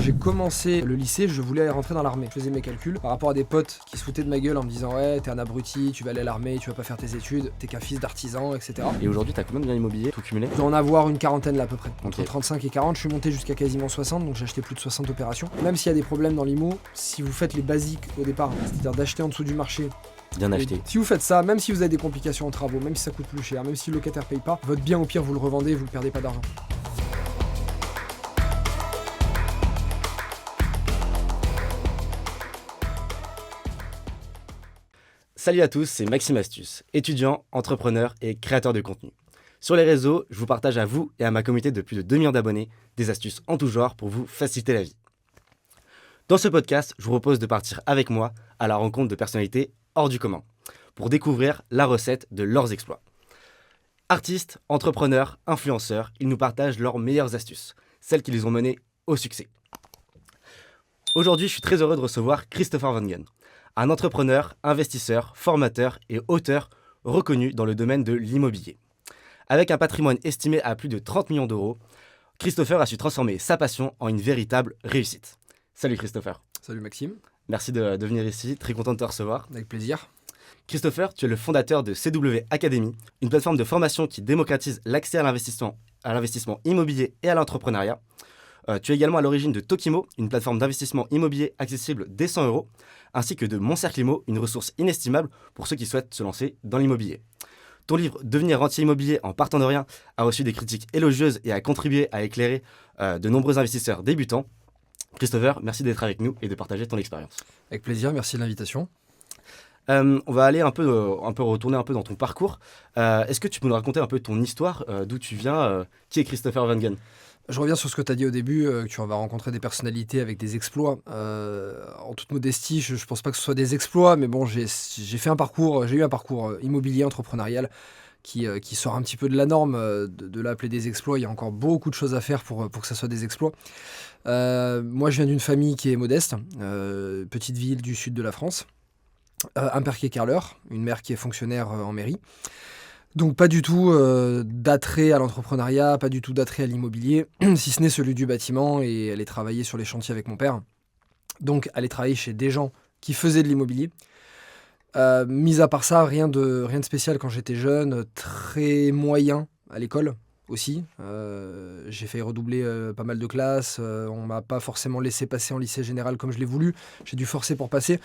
j'ai commencé le lycée, je voulais rentrer dans l'armée. Je faisais mes calculs par rapport à des potes qui se foutaient de ma gueule en me disant ouais, t'es un abruti, tu vas aller à l'armée, tu vas pas faire tes études, t'es qu'un fils d'artisan, etc. Et aujourd'hui, t'as combien de biens immobiliers tout cumulé? Je dois en avoir une quarantaine là à peu près. Entre Ok. 35 et 40, je suis monté jusqu'à quasiment 60, donc j'ai acheté plus de 60 opérations. Même s'il y a des problèmes dans l'IMO, si vous faites les basiques au départ, c'est-à-dire d'acheter en dessous du marché, Bien et acheté. si vous faites ça, même si vous avez des complications en travaux, même si ça coûte plus cher, même si le locataire paye pas, votre bien au pire vous le revendez, vous ne perdez pas d'argent. Salut à tous, c'est Maxime Astuce, étudiant, entrepreneur et créateur de contenu. Sur les réseaux, je vous partage à vous et à ma communauté de plus de 2 millions d'abonnés des astuces en tout genre pour vous faciliter la vie. Dans ce podcast, je vous propose de partir avec moi à la rencontre de personnalités hors du commun pour découvrir la recette de leurs exploits. Artistes, entrepreneurs, influenceurs, ils nous partagent leurs meilleures astuces, celles qui les ont menés au succès. Aujourd'hui, je suis très heureux de recevoir Christopher Wangen, un entrepreneur, investisseur, formateur et auteur reconnu dans le domaine de l'immobilier. Avec un patrimoine estimé à plus de 30 millions d'euros, Christopher a su transformer sa passion en une véritable réussite. Salut Christopher. Salut Maxime, Merci de venir ici, très content de te recevoir. avec plaisir. Christopher, tu es le fondateur de CW Academy, une plateforme de formation qui démocratise l'accès à l'investissement immobilier et à l'entrepreneuriat. Tu es également à l'origine de Tokimo, une plateforme d'investissement immobilier accessible dès 100 euros, ainsi que de Mon Cercle Immo, une ressource inestimable pour ceux qui souhaitent se lancer dans l'immobilier. Ton livre Devenir rentier immobilier en partant de rien a reçu des critiques élogieuses et a contribué à éclairer de nombreux investisseurs débutants. Christopher, merci d'être avec nous et de partager ton expérience. Avec plaisir, merci de l'invitation. On va aller un peu retourner un peu dans ton parcours. Est-ce que tu peux nous raconter un peu ton histoire, d'où tu viens, qui est Christopher Wangen? Je reviens sur ce que tu as dit au début, que tu vas rencontrer des personnalités avec des exploits. En toute modestie, je ne pense pas que ce soit des exploits, mais bon, j'ai eu un parcours immobilier, entrepreneurial, qui sort un petit peu de la norme. De l'appeler des exploits, il y a encore beaucoup de choses à faire pour que ça soit des exploits. Moi, je viens d'une famille qui est modeste, petite ville du sud de la France. Un père qui est carreleur, une mère qui est fonctionnaire en mairie. Donc pas du tout d'attrait à l'entrepreneuriat, pas du tout d'attrait à l'immobilier, si ce n'est celui du bâtiment, et aller travailler sur les chantiers avec mon père. Donc aller travailler chez des gens qui faisaient de l'immobilier. Mis à part ça, rien de spécial quand j'étais jeune, très moyen à l'école aussi. J'ai failli redoubler pas mal de classes, on m'a pas forcément laissé passer en lycée général comme je l'ai voulu, j'ai dû forcer pour passer.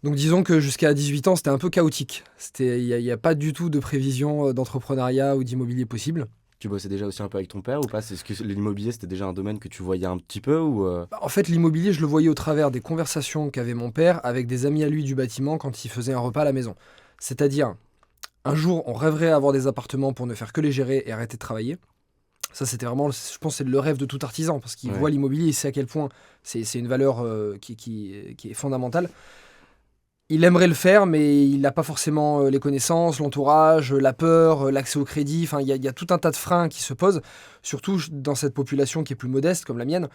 Donc disons que jusqu'à 18 ans, c'était un peu chaotique. Il n'y a pas du tout de prévision d'entrepreneuriat ou d'immobilier possible. Tu bossais déjà aussi un peu avec ton père ou pas? Est-ce que l'immobilier, c'était déjà un domaine que tu voyais un petit peu ou En fait, l'immobilier, je le voyais au travers des conversations qu'avait mon père avec des amis à lui du bâtiment quand il faisait un repas à la maison. C'est-à-dire, un jour, on rêverait à avoir des appartements pour ne faire que les gérer et arrêter de travailler. Ça, c'était vraiment, je pense, c'est le rêve de tout artisan, parce qu'il voit l'immobilier, il sait à quel point c'est une valeur qui est fondamentale. Il aimerait le faire, mais il n'a pas forcément les connaissances, l'entourage, la peur, l'accès au crédit. Enfin, il y a tout un tas de freins qui se posent, surtout dans cette population qui est plus modeste, comme la mienne.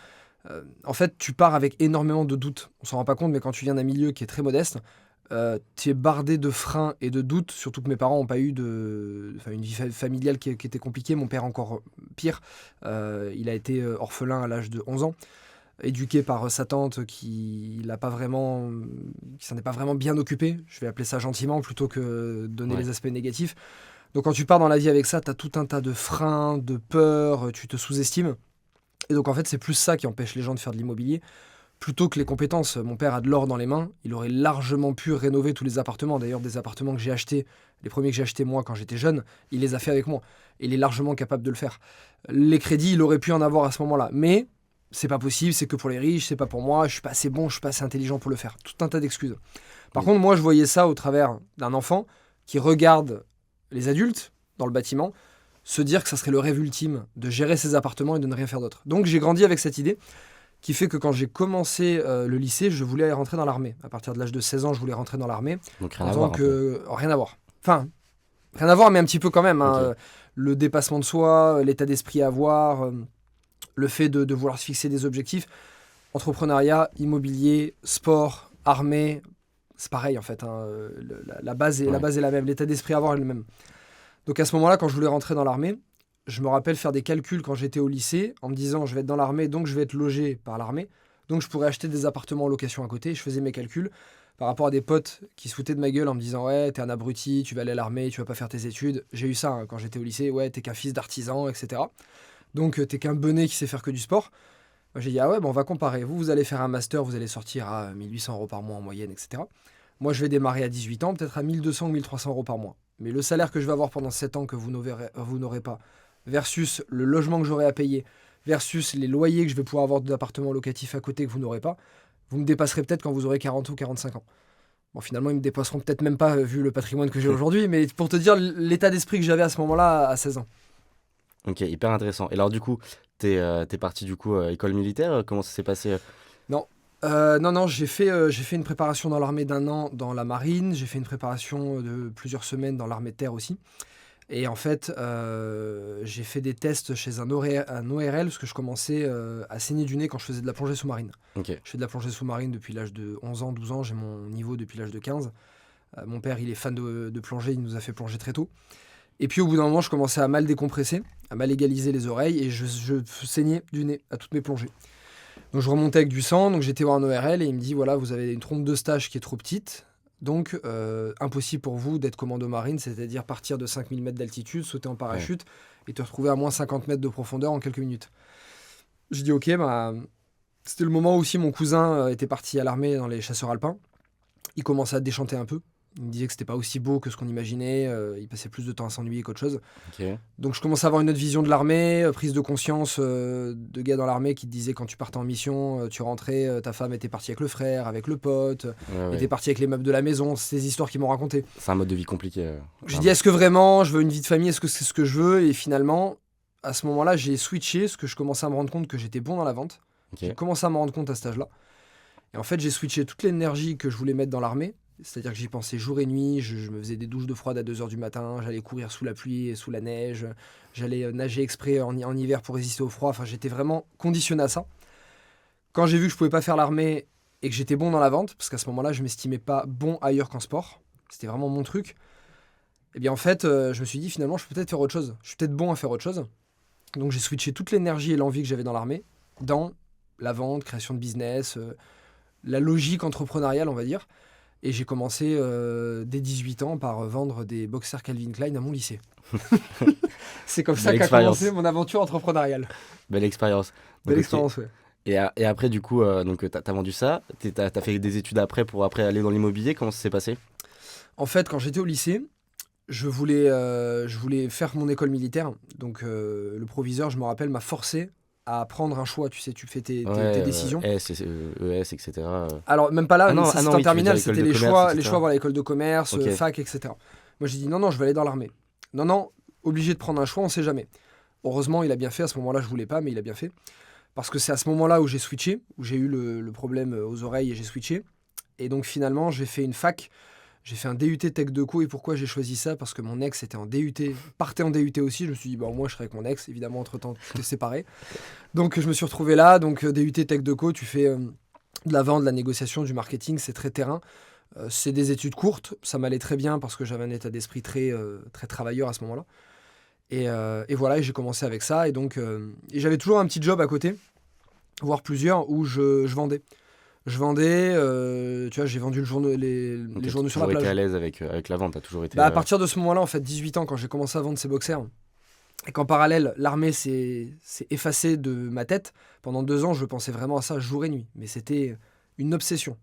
En fait, tu pars avec énormément de doutes. On s'en rend pas compte, mais quand tu viens d'un milieu qui est très modeste, tu es bardé de freins et de doutes, surtout que mes parents n'ont pas eu une vie familiale qui était compliquée. Mon père encore pire. Il a été orphelin à l'âge de 11 ans. Éduqué par sa tante qui s'en est pas vraiment bien occupé, je vais appeler ça gentiment plutôt que donner les aspects négatifs. Donc quand tu pars dans la vie avec ça, tu as tout un tas de freins, de peurs, tu te sous-estimes. Et donc en fait, c'est plus ça qui empêche les gens de faire de l'immobilier, plutôt que les compétences. Mon père a de l'or dans les mains, il aurait largement pu rénover tous les appartements. D'ailleurs, des appartements que j'ai achetés, les premiers que j'ai achetés moi quand j'étais jeune, il les a fait avec moi. Il est largement capable de le faire. Les crédits, il aurait pu en avoir à ce moment-là, mais c'est pas possible, c'est que pour les riches, c'est pas pour moi, je suis pas assez bon, je suis pas assez intelligent pour le faire. Tout un tas d'excuses. Par contre, moi, je voyais ça au travers d'un enfant qui regarde les adultes dans le bâtiment se dire que ça serait le rêve ultime de gérer ses appartements et de ne rien faire d'autre. Donc, j'ai grandi avec cette idée qui fait que quand j'ai commencé le lycée, je voulais rentrer dans l'armée. À partir de l'âge de 16 ans, je voulais rentrer dans l'armée. Donc rien à voir. Rien à voir. Enfin, rien à voir, mais un petit peu quand même. Okay. Le dépassement de soi, l'état d'esprit à avoir... le fait de vouloir se fixer des objectifs, entrepreneuriat, immobilier, sport, armée, c'est pareil en fait. La base est la même, l'état d'esprit à avoir est le même. Donc à ce moment-là, quand je voulais rentrer dans l'armée, je me rappelle faire des calculs quand j'étais au lycée, en me disant je vais être dans l'armée, donc je vais être logé par l'armée. Donc je pourrais acheter des appartements en location à côté. Je faisais mes calculs par rapport à des potes qui se foutaient de ma gueule en me disant ouais, t'es un abruti, tu vas aller à l'armée, tu vas pas faire tes études. J'ai eu ça hein, quand j'étais au lycée, ouais, t'es qu'un fils d'artisan, etc. Donc t'es qu'un benet qui sait faire que du sport. Moi j'ai dit ah ouais, bon, on va comparer. Vous allez faire un master, vous allez sortir à 1 800 € par mois en moyenne, etc. Moi je vais démarrer à 18 ans, peut-être à 1 200 ou 1 300 € par mois. Mais le salaire que je vais avoir pendant 7 ans que vous n'aurez pas, versus le logement que j'aurai à payer, versus les loyers que je vais pouvoir avoir d'appartements locatifs à côté que vous n'aurez pas, vous me dépasserez peut-être quand vous aurez 40 ou 45 ans. Bon, finalement, ils me dépasseront peut-être même pas vu le patrimoine que j'ai aujourd'hui, mais pour te dire l'état d'esprit que j'avais à ce moment-là, à 16 ans. Ok, hyper intéressant. Et alors du coup, t'es parti du coup école militaire, comment ça s'est passé? Non, non, j'ai fait une préparation dans l'armée d'1 an dans la marine, j'ai fait une préparation de plusieurs semaines dans l'armée de terre aussi. Et en fait, j'ai fait des tests chez un ORL parce que je commençais à saigner du nez quand je faisais de la plongée sous-marine. Ok, Je fais de la plongée sous-marine depuis l'âge de 11 ans, 12 ans, j'ai mon niveau depuis l'âge de 15. Mon père, il est fan de plongée, il nous a fait plonger très tôt. Et puis au bout d'un moment, je commençais à mal décompresser, à mal égaliser les oreilles et je saignais du nez à toutes mes plongées. Donc je remontais avec du sang, donc j'étais voir un ORL et il me dit voilà, vous avez une trompe de stage qui est trop petite, donc impossible pour vous d'être commando marine, c'est-à-dire partir de 5000 mètres d'altitude, sauter en parachute et te retrouver à moins 50 mètres de profondeur en quelques minutes. Je dis ok, bah, c'était le moment où aussi mon cousin était parti à l'armée dans les chasseurs alpins. Il commençait à déchanter un peu. Il me disait que c'était pas aussi beau que ce qu'on imaginait, il passait plus de temps à s'ennuyer qu'autre chose. ok. Donc je commençais à avoir une autre vision de l'armée, prise de conscience de gars dans l'armée qui te disaient quand tu partais en mission, tu rentrais, ta femme était partie avec le frère, avec le pote, Ouais, était ouais. partie avec les meubles de la maison, c'est ces histoires qu'ils m'ont racontées. C'est un mode de vie compliqué. J'ai dit est-ce que vraiment je veux une vie de famille, est-ce que c'est ce que je veux? Et finalement, à ce moment-là, j'ai switché, parce que je commençais à me rendre compte que j'étais bon dans la vente. Ok. J'ai commencé à me rendre compte à cet âge-là. Et en fait, j'ai switché toute l'énergie que je voulais mettre dans l'armée. C'est-à-dire que j'y pensais jour et nuit, je me faisais des douches de froide à 2 h du matin, j'allais courir sous la pluie et sous la neige, j'allais nager exprès en hiver pour résister au froid, enfin j'étais vraiment conditionné à ça. Quand j'ai vu que je pouvais pas faire l'armée et que j'étais bon dans la vente, parce qu'à ce moment-là je m'estimais pas bon ailleurs qu'en sport, c'était vraiment mon truc, et bien en fait je me suis dit finalement je peux peut-être faire autre chose, je suis peut-être bon à faire autre chose. Donc j'ai switché toute l'énergie et l'envie que j'avais dans l'armée, dans la vente, création de business, la logique entrepreneuriale on va dire. Et j'ai commencé dès 18 ans par vendre des boxers Calvin Klein à mon lycée. C'est comme ça Belle qu'a expérience. commencé mon aventure entrepreneuriale. Belle expérience. Belle Donc, ok. expérience, ouais. Et après, du coup, donc, t'as vendu ça, t'as fait des études après pour après aller dans l'immobilier, comment ça s'est passé? En fait, quand j'étais au lycée, je voulais faire mon école militaire. Donc le proviseur, je me rappelle, m'a forcé à prendre un choix. Tu sais, tu fais tes décisions. S, ES, etc. Alors, même pas là, Ah non, ça ah non, c'était en oui, tu veux dire terminale, école c'était de les commerce, choix, etc. les choix vers l'école de commerce, Ok. fac, etc. Moi, j'ai dit non, non, je vais aller dans l'armée. Non, non, obligé de prendre un choix, on sait jamais. Heureusement, il a bien fait. À ce moment-là, je voulais pas, mais il a bien fait. Parce que c'est à ce moment-là où j'ai switché, où j'ai eu le problème aux oreilles et j'ai switché. Et donc, finalement, j'ai fait une fac. J'ai fait un DUT Tech Deco. Et pourquoi j'ai choisi ça? Parce que mon ex était en DUT, partait en DUT aussi. Je me suis dit, bah, au moins, je serais avec mon ex. Évidemment, entre-temps, tout est séparé. Donc, je me suis retrouvé là. Donc, DUT Tech Deco, tu fais de la vente, de la négociation, du marketing. C'est très terrain. C'est des études courtes. Ça m'allait très bien parce que j'avais un état d'esprit très, très travailleur à ce moment-là. Et voilà, et j'ai commencé avec ça. Et donc, et j'avais toujours un petit job à côté, voire plusieurs, où je vendais. Je vendais, tu vois, j'ai vendu les Donc, journaux t'as sur la toujours été à plage. l'aise avec la vente, t'as toujours été. Bah, à partir de ce moment-là, en fait, 18 ans, quand j'ai commencé à vendre ces boxers, et qu'en parallèle, l'armée s'est effacée de ma tête, pendant 2 ans, je pensais vraiment à ça jour et nuit. Mais c'était une obsession.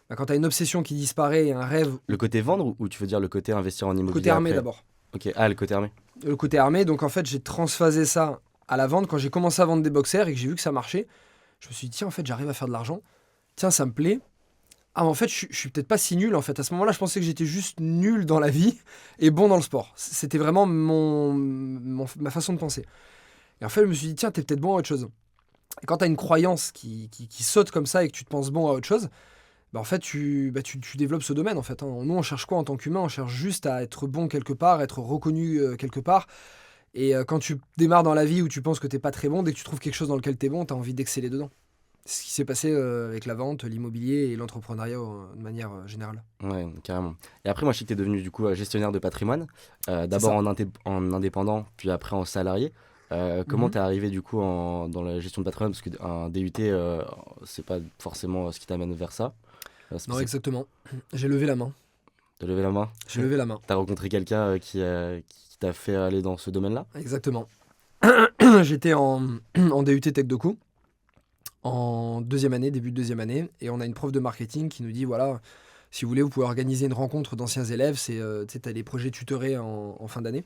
Bah, quand tu as une obsession qui disparaît et un rêve, Le côté vendre ou tu veux dire le côté investir en immobilier côté armé après? d'abord. Ok, ah, le côté armé. Le côté armé, donc en fait, j'ai transphasé ça à la vente. Quand j'ai commencé à vendre des boxers et que j'ai vu que ça marchait, je me suis dit, tiens, en fait, j'arrive à faire de l'argent. Tiens, ça me plaît. Ah, mais en fait, je suis peut-être pas si nul. En fait, à ce moment-là, je pensais que j'étais juste nul dans la vie et bon dans le sport. C'était vraiment ma façon de penser. Et en fait, je me suis dit, tiens, t'es peut-être bon à autre chose. Et quand t'as une croyance qui saute comme ça et que tu te penses bon à autre chose, bah en fait, tu développes ce domaine. En fait, hein. Nous, on cherche quoi en tant qu'humain? On cherche juste à être bon quelque part, être reconnu quelque part. Et quand tu démarres dans la vie où tu penses que t'es pas très bon, dès que tu trouves quelque chose dans lequel t'es bon, t'as envie d'exceller dedans. C'est ce qui s'est passé avec la vente, l'immobilier et l'entrepreneuriat de manière générale. Ouais, carrément. Et après, moi, je sais que t'es devenu du coup gestionnaire de patrimoine. C'est D'abord ça. en indépendant, puis après en salarié. Comment Mhm. t'es arrivé du coup dans la gestion de patrimoine? Parce qu'un DUT, c'est pas forcément ce qui t'amène vers ça. Non, exactement. J'ai levé la main. T'as levé la main? J'ai levé la main. T'as rencontré quelqu'un qui t'a fait aller dans ce domaine-là? Exactement. J'étais en DUT Tech Doku, en deuxième année, début de deuxième année, et on a une prof de marketing qui nous dit, voilà, si vous voulez, vous pouvez organiser une rencontre d'anciens élèves, tu sais, t'as des projets tutorés en fin d'année.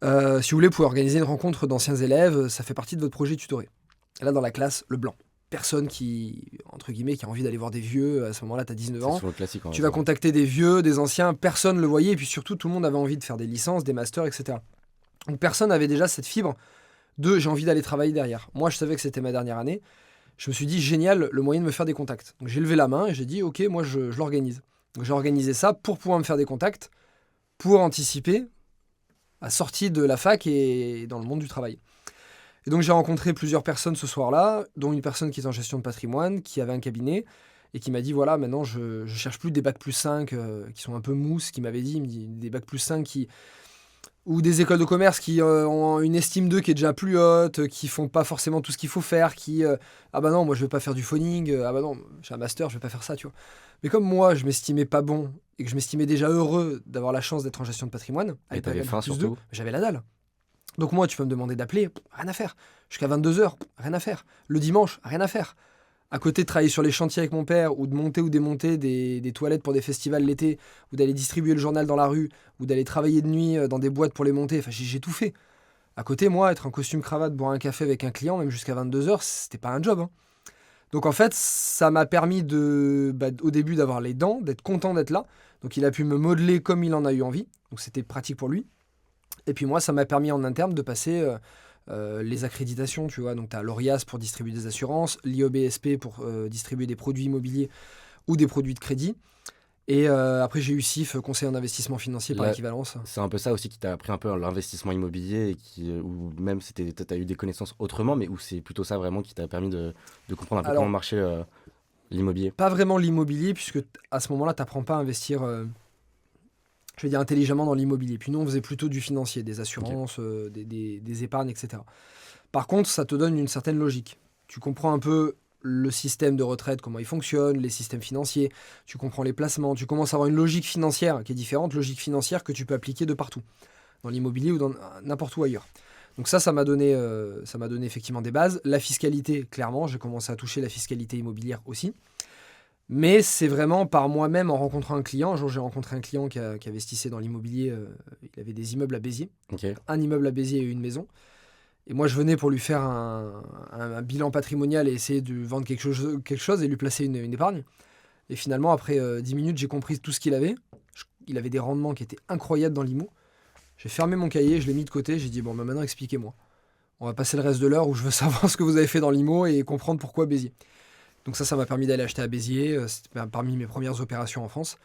Si vous voulez, vous pouvez organiser une rencontre d'anciens élèves, ça fait partie de votre projet tutoré. Et là, dans la classe, le blanc. Personne qui, entre guillemets, qui a envie d'aller voir des vieux, à ce moment-là, t'as 19 C'est ans. sur le classique en Tu vrai. vas contacter des vieux, des anciens, personne ne le voyait, et puis surtout, tout le monde avait envie de faire des licences, des masters, etc. Donc personne n'avait déjà cette fibre de j'ai envie d'aller travailler derrière. Moi, je savais que c'était ma dernière année. Je me suis dit, génial, le moyen de me faire des contacts. Donc j'ai levé la main et j'ai dit, ok, moi, je l'organise. Donc j'ai organisé ça pour pouvoir me faire des contacts, pour anticiper la sortie de la fac et dans le monde du travail. Et donc j'ai rencontré plusieurs personnes ce soir-là, dont une personne qui est en gestion de patrimoine, qui avait un cabinet, et qui m'a dit, voilà, maintenant, je cherche plus des bacs plus 5 qui sont un peu mousse, qui m'avait dit, il me dit, des bacs plus 5 qui ou des écoles de commerce qui ont une estime d'eux qui est déjà plus haute, qui font pas forcément tout ce qu'il faut faire, qui ah bah non, moi je vais pas faire du phoning, ah bah non, j'ai un master, je vais pas faire ça, tu vois. Mais comme moi, je m'estimais pas bon et que je m'estimais déjà heureux d'avoir la chance d'être en gestion de patrimoine, Et avec t'avais Bac faim plus 2, surtout? j'avais la dalle. Donc moi, tu peux me demander d'appeler, rien à faire. Jusqu'à 22 h, rien à faire. Le dimanche, rien à faire. À côté de travailler sur les chantiers avec mon père, ou de monter ou démonter des toilettes pour des festivals l'été, ou d'aller distribuer le journal dans la rue, ou d'aller travailler de nuit dans des boîtes pour les monter, enfin j'ai tout fait. À côté, moi, être en costume cravate, boire un café avec un client, même jusqu'à 22 h, c'était pas un job, hein. Donc en fait, ça m'a permis au début d'avoir les dents, d'être content d'être là. Donc il a pu me modeler comme il en a eu envie. Donc c'était pratique pour lui. Et puis moi, ça m'a permis en interne de passer les accréditations, tu vois. Donc tu as l'ORIAS pour distribuer des assurances, l'IOBSP pour distribuer des produits immobiliers ou des produits de crédit. Et après, j'ai eu CIF, conseiller en investissement financier par Là, équivalence. c'est un peu ça aussi qui t'a appris un peu l'investissement immobilier et ou même t'as eu des connaissances autrement, mais où c'est plutôt ça vraiment qui t'a permis de comprendre un peu comment Alors, marchait l'immobilier. pas vraiment l'immobilier, puisque à ce moment-là, tu n'apprends pas à investir, je vais dire, intelligemment dans l'immobilier. Puis nous, on faisait plutôt du financier, des Ok. assurances, des épargnes, etc. Par contre, ça te donne une certaine logique. Tu comprends un peu le système de retraite, comment il fonctionne, les systèmes financiers, tu comprends les placements, tu commences à avoir une logique financière qui est différente, logique financière que tu peux appliquer de partout, dans l'immobilier ou dans n'importe où ailleurs. Donc ça m'a donné effectivement des bases. La fiscalité, clairement, j'ai commencé à toucher la fiscalité immobilière aussi. Mais c'est vraiment par moi-même en rencontrant un client. Un jour, j'ai rencontré un client qui investissait dans l'immobilier. Il avait des immeubles à Béziers, Ok. un immeuble à Béziers et une maison. Et moi, je venais pour lui faire un bilan patrimonial et essayer de vendre quelque chose et lui placer une épargne. Et finalement, après 10 minutes, j'ai compris tout ce qu'il avait. Il avait des rendements qui étaient incroyables dans l'IMO. J'ai fermé mon cahier, je l'ai mis de côté. J'ai dit, bon, bah, maintenant, expliquez-moi. On va passer le reste de l'heure où je veux savoir ce que vous avez fait dans l'IMO et comprendre pourquoi Béziers. Donc ça m'a permis d'aller acheter à Béziers. C'était parmi mes premières opérations en France.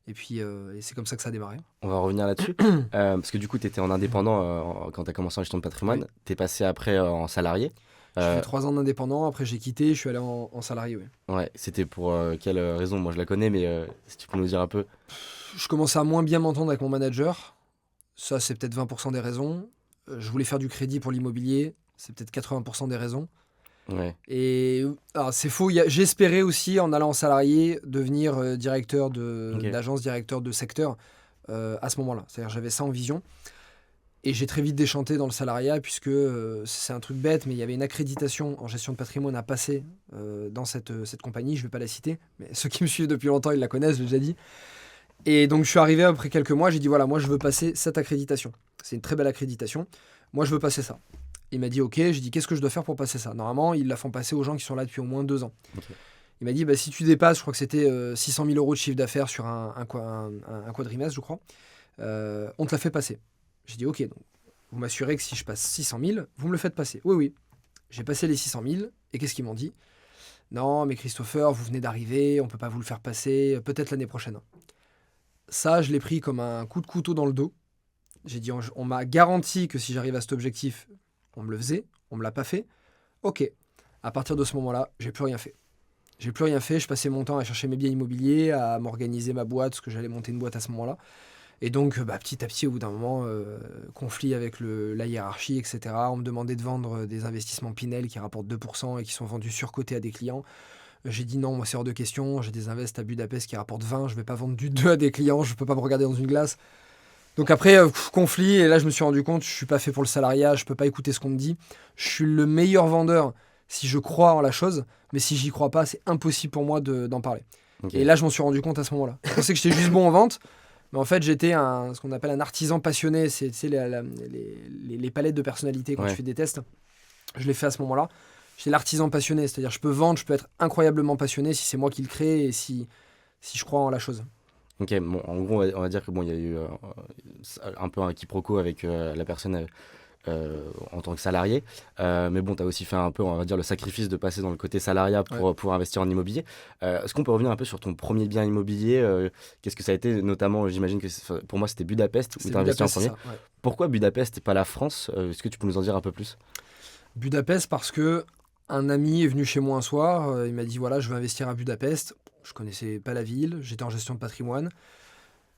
Et puis, et c'est comme ça que ça a démarré. On va revenir là-dessus. Parce que du coup, tu étais en indépendant quand tu as commencé en gestion de patrimoine. Oui. Tu es passé après en salarié. J'ai fait Euh, 3 ans d'indépendant. Après, j'ai quitté. Je suis allé en salarié. Oui. ouais, c'était pour quelle raison? Moi, je la connais, mais si tu peux nous dire un peu. Je commençais à moins bien m'entendre avec mon manager. Ça, c'est peut-être 20% des raisons. Je voulais faire du crédit pour l'immobilier. C'est peut-être 80% des raisons. Ouais, Et alors, c'est faux. J'espérais aussi, en allant en salarié, devenir directeur ok. d'agence, directeur de secteur à ce moment-là. C'est-à-dire j'avais ça en vision. Et j'ai très vite déchanté dans le salariat, puisque c'est un truc bête, mais il y avait une accréditation en gestion de patrimoine à passer dans cette compagnie. Je ne vais pas la citer, mais ceux qui me suivent depuis longtemps, ils la connaissent, je l'ai déjà dit. Et donc je suis arrivé après quelques mois, j'ai dit voilà, moi je veux passer cette accréditation. C'est une très belle accréditation. Moi je veux passer ça. Il m'a dit ok, j'ai dit qu'est-ce que je dois faire pour passer ça. Normalement, ils la font passer aux gens qui sont là depuis au moins 2 ans. Ok. Il m'a dit bah, si tu dépasses, je crois que c'était 600 000 euros de chiffre d'affaires sur un quadrimestre, je crois, on te la fait passer. J'ai dit ok, donc vous m'assurez que si je passe 600 000, vous me le faites passer. Oui, oui. J'ai passé les 600 000 et qu'est-ce qu'ils m'ont dit? Non, mais Christopher, vous venez d'arriver, on peut pas vous le faire passer, peut-être l'année prochaine. Ça, je l'ai pris comme un coup de couteau dans le dos. J'ai dit, on m'a garanti que si j'arrive à cet objectif, on me le faisait, on me l'a pas fait. Ok. À partir de ce moment-là, j'ai plus rien fait. J'ai plus rien fait. Je passais mon temps à chercher mes biens immobiliers, à m'organiser ma boîte, parce que j'allais monter une boîte à ce moment-là. Et donc, petit à petit, au bout d'un moment, conflit avec la hiérarchie, etc. On me demandait de vendre des investissements Pinel qui rapportent 2% et qui sont vendus surcotés à des clients. J'ai dit non, moi c'est hors de question. J'ai des invests à Budapest qui rapportent 20. Je ne vais pas vendre du 2 à des clients. Je ne peux pas me regarder dans une glace. Donc après, conflit. Et là, je me suis rendu compte, je ne suis pas fait pour le salariat. Je ne peux pas écouter ce qu'on me dit. Je suis le meilleur vendeur si je crois en la chose. Mais si j'y crois pas, c'est impossible pour moi d'en parler. Okay. Et là, je m'en suis rendu compte à ce moment-là. Je pensais que j'étais juste bon en vente. Mais en fait, j'étais ce qu'on appelle un artisan passionné. C'est les palettes de personnalité quand tu fais des tests. Je l'ai fait à ce moment-là. J'étais l'artisan passionné. C'est-à-dire, je peux vendre, je peux être incroyablement passionné si c'est moi qui le crée et si je crois en la chose. Ok, bon, en gros, on va dire que il y a eu un peu un quiproquo avec la personne en tant que salarié. Mais bon, tu as aussi fait un peu, on va dire, le sacrifice de passer dans le côté salariat pour investir en immobilier. Est-ce qu'on peut revenir un peu sur ton premier bien immobilier qu'est-ce que ça a été, notamment, j'imagine que pour moi, c'était Budapest où tu as investi en premier. Pourquoi Budapest et pas la France Est-ce que tu peux nous en dire un peu plus? Budapest parce que un ami est venu chez moi un soir, il m'a dit voilà, je veux investir à Budapest. Je connaissais pas la ville, j'étais en gestion de patrimoine.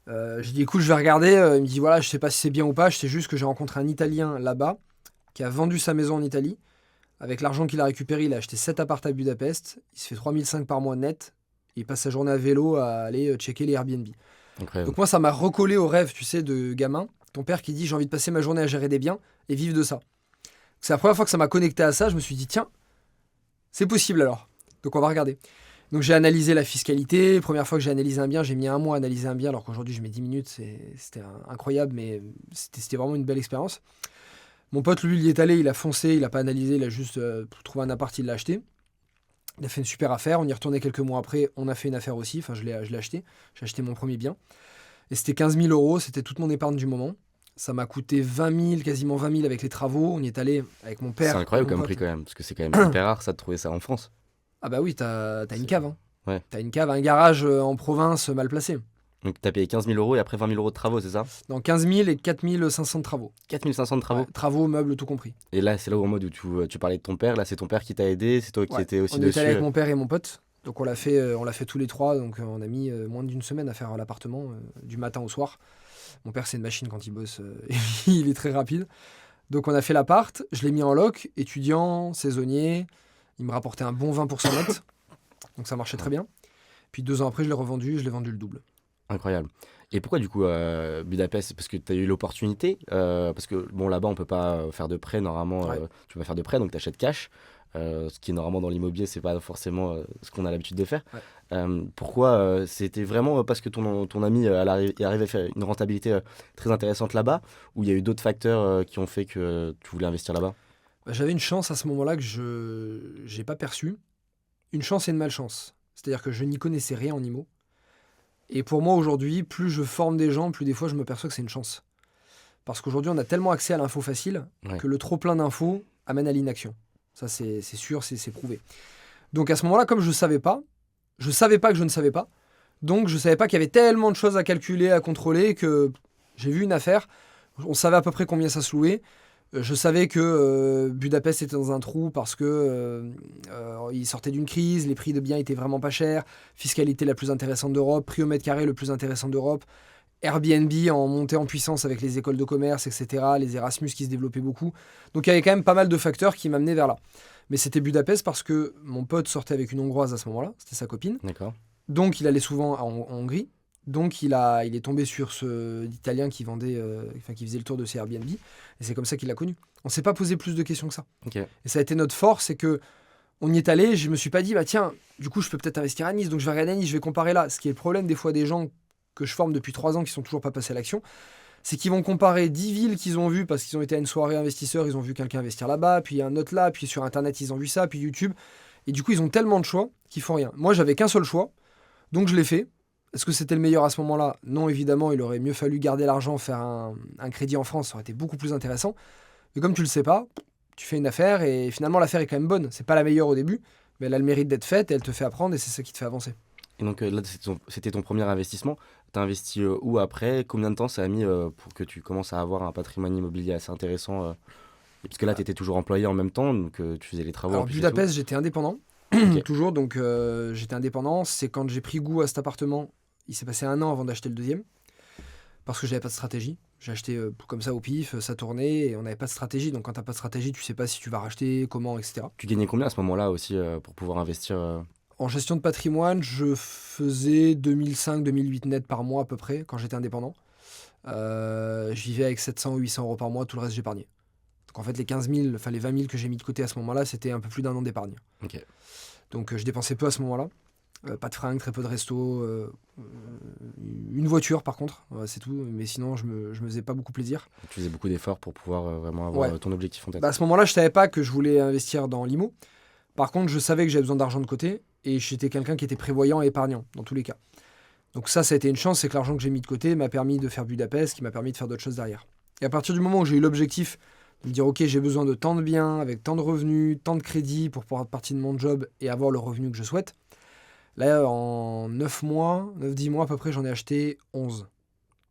J'ai dit écoute, je vais regarder. Il me dit voilà, je sais pas si c'est bien ou pas, je sais juste que j'ai rencontré un Italien là-bas qui a vendu sa maison en Italie. Avec l'argent qu'il a récupéré, il a acheté 7 apparts à Budapest. Il se fait 3500 par mois net. Et il passe sa journée à vélo à aller checker les Airbnb. Incroyable. Donc moi, ça m'a recollé au rêve, tu sais, de gamin. Ton père qui dit j'ai envie de passer ma journée à gérer des biens et vivre de ça. C'est la première fois que ça m'a connecté à ça. Je me suis dit tiens, c'est possible alors. Donc on va regarder. Donc j'ai analysé la fiscalité. Première fois que j'ai analysé un bien, j'ai mis 1 mois à analyser un bien, alors qu'aujourd'hui je mets 10 minutes. C'était incroyable, mais c'était vraiment une belle expérience. Mon pote, lui, il y est allé, il a foncé, il n'a pas analysé, il a juste trouvé un appart, il l'a acheté. Il a fait une super affaire. On y est retourné quelques mois après. On a fait une affaire aussi. Enfin, je l'ai acheté. J'ai acheté mon premier bien. Et c'était 15 000 €. C'était toute mon épargne du moment. Ça m'a coûté 20 000, quasiment 20 000 avec les travaux. On y est allé avec mon père. C'est incroyable comme prix quand même, parce que c'est quand même hyper rare ça de trouver ça en France. Ah bah oui, t'as une cave. Hein. Ouais. T'as une cave, un garage en province mal placé. Donc t'as payé 15 000 € et après 20 000 € de travaux, c'est ça? Dans 15 000 et 4 500 de travaux. 4 500 de travaux? Ouais, travaux, meubles, tout compris. Et là, c'est là où en mode où tu parlais de ton père. Là, c'est ton père qui t'a aidé, c'est toi qui étais aussi on dessus. On est allé avec mon père et mon pote. Donc on l'a fait tous les trois. Donc on a mis moins d'une semaine à faire l'appartement, du matin au soir. Mon père, c'est une machine quand il bosse. Il est très rapide. Donc on a fait l'appart. Je l'ai mis en loc, étudiant, saisonnier. Il me rapportait un bon 20% net. Donc ça marchait très bien. Puis 2 ans après, je l'ai revendu. Je l'ai vendu le double. Incroyable. Et pourquoi du coup Budapest? Parce que tu as eu l'opportunité, parce que bon là-bas on peut pas faire de prêt normalement, tu peux pas faire de prêt donc tu achètes cash, ce qui est normalement dans l'immobilier c'est pas forcément ce qu'on a l'habitude de faire. Pourquoi c'était vraiment parce que ton ami est arrivé à faire une rentabilité très intéressante là-bas ou il y a eu d'autres facteurs qui ont fait que tu voulais investir là-bas? J'avais une chance à ce moment-là que je n'ai pas perçue. Une chance et une malchance. C'est-à-dire que je n'y connaissais rien en IMO. Et pour moi, aujourd'hui, plus je forme des gens, plus des fois, je me perçois que c'est une chance. Parce qu'aujourd'hui, on a tellement accès à l'info facile que le trop-plein d'infos amène à l'inaction. Ça, c'est sûr, c'est prouvé. Donc à ce moment-là, comme je ne savais pas que je ne savais pas. Donc je ne savais pas qu'il y avait tellement de choses à calculer, à contrôler, que j'ai vu une affaire. On savait à peu près combien ça se louait. Je savais que Budapest était dans un trou parce que il sortait d'une crise, les prix de biens étaient vraiment pas chers, fiscalité la plus intéressante d'Europe, prix au mètre carré le plus intéressant d'Europe, Airbnb en montée en puissance avec les écoles de commerce, etc., les Erasmus qui se développaient beaucoup. Donc il y avait quand même pas mal de facteurs qui m'amenaient vers là. Mais c'était Budapest parce que mon pote sortait avec une Hongroise à ce moment-là, c'était sa copine. D'accord. Donc il allait souvent en Hongrie. Donc il est tombé sur ce Italien qui qui faisait le tour de ses Airbnb, et c'est comme ça qu'il l'a connu. On s'est pas posé plus de questions que ça. Okay. Et ça a été notre force, c'est que on y est allé. Je me suis pas dit bah tiens, du coup je peux peut-être investir à Nice, donc je vais regarder à Nice, je vais comparer là. Ce qui est le problème des fois des gens que je forme depuis 3 ans qui sont toujours pas passés à l'action, c'est qu'ils vont comparer 10 villes qu'ils ont vues parce qu'ils ont été à une soirée investisseur, ils ont vu quelqu'un investir là-bas, puis un autre là, puis sur internet ils ont vu ça, puis YouTube, et du coup ils ont tellement de choix qu'ils font rien. Moi j'avais qu'un seul choix, donc je l'ai fait. Est-ce que c'était le meilleur à ce moment-là? Non, évidemment, il aurait mieux fallu garder l'argent, faire un crédit en France, ça aurait été beaucoup plus intéressant. Mais comme tu le sais pas, tu fais une affaire et finalement l'affaire est quand même bonne. C'est pas la meilleure au début, mais elle a le mérite d'être faite et elle te fait apprendre et c'est ça qui te fait avancer. Et donc là, c'était ton premier investissement. Tu as investi où après? Combien de temps ça a mis pour que tu commences à avoir un patrimoine immobilier assez intéressant parce que là, tu étais toujours employé en même temps, donc tu faisais les travaux. Alors, Budapest, j'étais indépendant. Okay. Toujours, donc j'étais indépendant. C'est quand j'ai pris goût à cet appartement, il s'est passé 1 an avant d'acheter le deuxième. parce que j'avais pas de stratégie. J'ai acheté comme ça au pif, ça tournait et on n'avait pas de stratégie. Donc quand t'as pas de stratégie, tu sais pas si tu vas racheter, comment, etc. Tu gagnais combien à ce moment-là aussi pour pouvoir investir En gestion de patrimoine, je faisais 2005-2008 net par mois à peu près quand j'étais indépendant. Je vivais avec 700 ou 800 euros par mois, tout le reste j'épargnais. Donc en fait les 15 000, enfin les 20 000 que j'ai mis de côté à ce moment-là, c'était un peu plus d'un an d'épargne. Ok. Donc je dépensais peu à ce moment-là. Pas de fringues, très peu de resto. Une voiture par contre, c'est tout. Mais sinon je me faisais pas beaucoup plaisir. Tu faisais beaucoup d'efforts pour pouvoir vraiment avoir Ouais. ton objectif en tête. Bah, à ce moment-là, je savais pas que je voulais investir dans l'IMO. Par contre, je savais que j'avais besoin d'argent de côté et j'étais quelqu'un qui était prévoyant et épargnant dans tous les cas. Donc ça a été une chance, c'est que l'argent que j'ai mis de côté m'a permis de faire Budapest, qui m'a permis de faire d'autres choses derrière. Et à partir du moment où j'ai eu l'objectif de me dire ok, j'ai besoin de tant de biens, avec tant de revenus, tant de crédits pour pouvoir être partie de mon job et avoir le revenu que je souhaite, là en 9 mois, 9-10 mois à peu près, j'en ai acheté 11.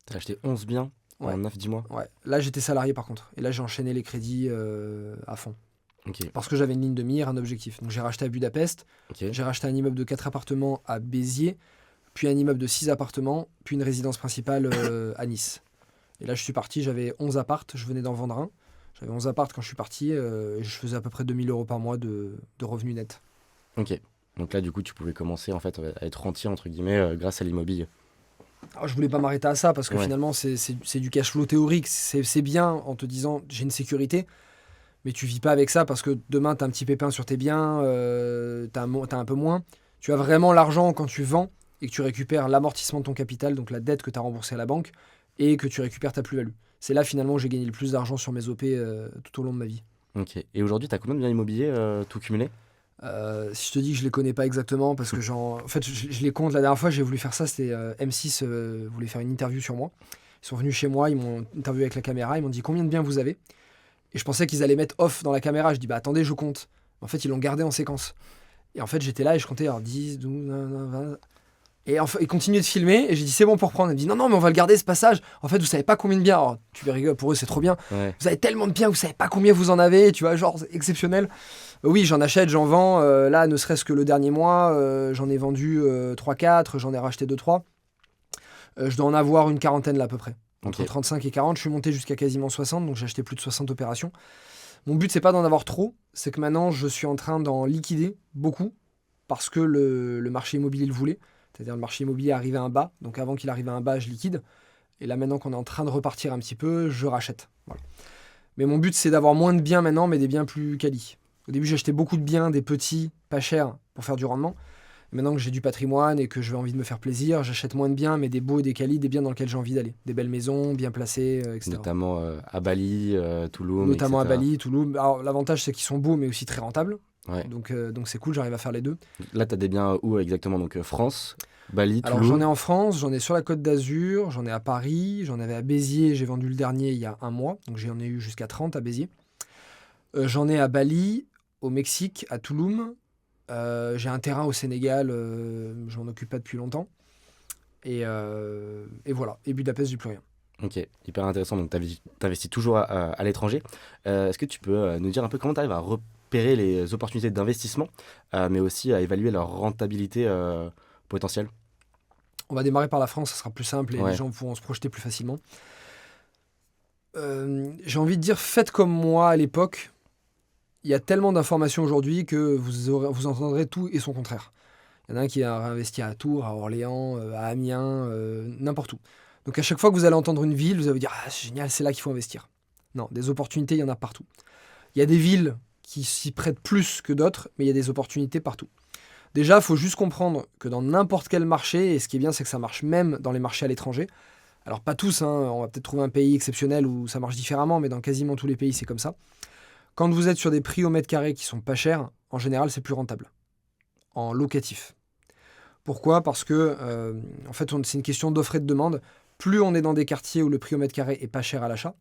T'as acheté 11 biens Ouais. en 9-10 mois. Ouais. Là j'étais salarié par contre, et là j'ai enchaîné les crédits à fond. Ok. Parce que j'avais une ligne de mire, un objectif. Donc j'ai racheté à Budapest, Ok. j'ai racheté un immeuble de 4 appartements à Béziers, puis un immeuble de 6 appartements, puis une résidence principale à Nice. Et là je suis parti, j'avais 11 appartes, je venais d'en vendre un. J'avais 11 appartes quand je suis parti, et je faisais à peu près 2000 euros par mois de revenus nets. Ok. Donc là, du coup, tu pouvais commencer en fait à être rentier entre guillemets grâce à l'immobilier. Alors, je voulais pas m'arrêter à ça parce que Ouais. finalement c'est du cash flow théorique, c'est bien en te disant j'ai une sécurité, mais tu vis pas avec ça parce que demain tu as un petit pépin sur tes biens, tu as un peu moins. Tu as vraiment l'argent quand tu vends et que tu récupères l'amortissement de ton capital, donc la dette que tu as remboursée à la banque, et que tu récupères ta plus-value. C'est là finalement où j'ai gagné le plus d'argent sur mes OP tout au long de ma vie. Ok. Et aujourd'hui, t'as combien de biens immobiliers tout cumulé? Si je te dis que je les connais pas exactement, parce que en fait je les compte, la dernière fois j'ai voulu faire ça, c'était M6 voulait faire une interview sur moi. Ils sont venus chez moi, ils m'ont interviewé avec la caméra, ils m'ont dit combien de biens vous avez. Et je pensais qu'ils allaient mettre off dans la caméra, je dis bah attendez je compte. En fait ils l'ont gardé en séquence. Et en fait j'étais là et je comptais alors 10, 12, 20. Et en fait, ils continuaient de filmer et j'ai dit c'est bon pour prendre. Ils me dit non mais on va le garder ce passage. En fait vous savez pas combien de biens. Alors, tu rigoles, pour eux c'est trop bien. Ouais. Vous avez tellement de biens, vous savez pas combien vous en avez, tu vois, genre c'est exceptionnel. Oui, j'en achète, j'en vends. Là, ne serait-ce que le dernier mois, j'en ai vendu 3-4, j'en ai racheté 2-3. Je dois en avoir une quarantaine là à peu près. Entre Ok. 35 et 40, je suis monté jusqu'à quasiment 60, donc j'ai acheté plus de 60 opérations. Mon but, c'est pas d'en avoir trop, c'est que maintenant, je suis en train d'en liquider beaucoup, parce que le marché immobilier le voulait. C'est-à-dire le marché immobilier arrivait à un bas, donc avant qu'il arrive à un bas, je liquide. Et là, maintenant qu'on est en train de repartir un petit peu, je rachète. Voilà. Mais mon but, c'est d'avoir moins de biens maintenant, mais des biens plus quali. Au début, j'achetais beaucoup de biens, des petits, pas chers, pour faire du rendement. Maintenant que j'ai du patrimoine et que j'ai envie de me faire plaisir, j'achète moins de biens, mais des beaux et des qualis, des biens dans lesquels j'ai envie d'aller. Des belles maisons, bien placées, etc. Notamment à Bali, Toulouse, Notamment à etc. Bali, Toulouse. Alors, l'avantage, c'est qu'ils sont beaux, mais aussi très rentables. Ouais. Donc c'est cool, j'arrive à faire les deux. Là, t'as des biens où exactement? Donc France, Bali, Alors, Toulouse. j'en ai en France, j'en ai sur la Côte d'Azur, j'en ai à Paris, j'en avais à Béziers, j'ai vendu le dernier il y a un mois. Donc, j'en ai eu jusqu'à 30 à Béziers. J'en ai à Bali, au Mexique, à Toulouse. J'ai un terrain au Sénégal, je m'en occupe pas depuis longtemps. Et voilà. Et Budapest, j'ai plus rien. Ok, hyper intéressant. Donc, t'investis toujours à l'étranger. Est-ce que tu peux nous dire un peu comment tu arrives à repérer les opportunités d'investissement, mais aussi à évaluer leur rentabilité potentielle? On va démarrer par la France, ça sera plus simple et Ouais. les gens pourront se projeter plus facilement. J'ai envie de dire, faites comme moi à l'époque. Il y a tellement d'informations aujourd'hui que vous entendrez tout et son contraire. Il y en a un qui a réinvesti à Tours, à Orléans, à Amiens, n'importe où. Donc à chaque fois que vous allez entendre une ville, vous allez vous dire ah, c'est génial, c'est là qu'il faut investir. Non, des opportunités, il y en a partout. Il y a des villes qui s'y prêtent plus que d'autres, mais il y a des opportunités partout. Déjà, il faut juste comprendre que dans n'importe quel marché, et ce qui est bien, c'est que ça marche même dans les marchés à l'étranger. Alors pas tous, hein, on va peut-être trouver un pays exceptionnel où ça marche différemment, mais dans quasiment tous les pays, c'est comme ça. Quand vous êtes sur des prix au mètre carré qui sont pas chers, en général, c'est plus rentable, en locatif. Pourquoi? Parce que, en fait, c'est une question d'offre et de demande. Plus on est dans des quartiers où le prix au mètre carré est pas cher à l'achat,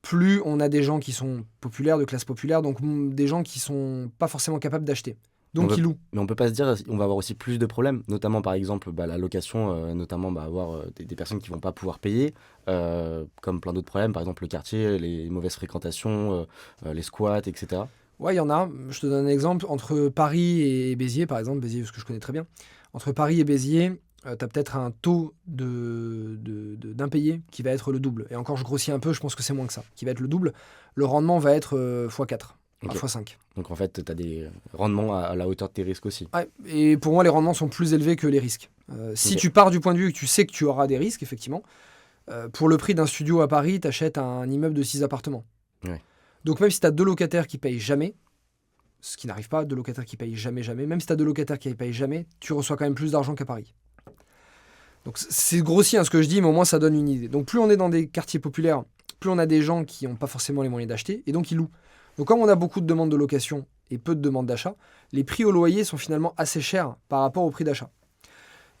plus on a des gens qui sont populaires, de classe populaire, donc des gens qui sont pas forcément capables d'acheter. On Donc veut- ils louent. Mais on peut pas se dire, on va avoir aussi plus de problèmes, notamment par exemple la location, notamment avoir des personnes qui vont pas pouvoir payer, comme plein d'autres problèmes, par exemple le quartier, les mauvaises fréquentations, les squats, etc. Ouais, il y en a. Je te donne un exemple. Entre Paris et Béziers, par exemple, Béziers, parce que je connais très bien. Entre Paris et Béziers, tu as peut-être un taux d'impayé qui va être le double. Et encore, je grossis un peu, je pense que c'est moins que ça, qui va être le double. Le rendement va être x4, Ok. x5. Donc en fait, tu as des rendements à la hauteur de tes risques aussi. Ouais, et pour moi, les rendements sont plus élevés que les risques. Si Ok. tu pars du point de vue que tu sais que tu auras des risques, effectivement, pour le prix d'un studio à Paris, tu achètes un immeuble de 6 appartements. Ouais. Donc même si tu as 2 locataires qui payent jamais, ce qui n'arrive pas, 2 locataires qui payent jamais, jamais, même si tu as 2 locataires qui payent jamais, tu reçois quand même plus d'argent qu'à Paris. Donc c'est grossier ce que je dis, mais au moins ça donne une idée. Donc plus on est dans des quartiers populaires, plus on a des gens qui n'ont pas forcément les moyens d'acheter, et donc ils louent. Donc comme on a beaucoup de demandes de location et peu de demandes d'achat, les prix au loyer sont finalement assez chers par rapport au prix d'achat.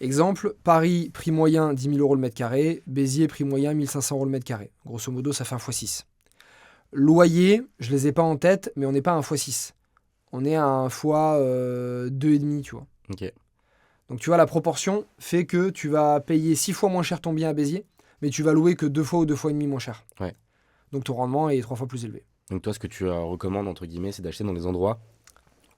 Exemple, Paris, prix moyen 10 000 euros le mètre carré, Béziers, prix moyen 1 500 euros le mètre carré. Grosso modo, ça fait un x6. Loyer, je les ai pas en tête, mais on n'est pas à un x6. On est à un x2,5, tu vois. Ok. Donc tu vois, la proportion fait que tu vas payer 6 fois moins cher ton bien à Béziers, mais tu vas louer que 2 fois ou 2 fois et demi moins cher. Ouais. Donc ton rendement est 3 fois plus élevé. Donc toi, ce que tu recommandes, entre guillemets, c'est d'acheter dans des endroits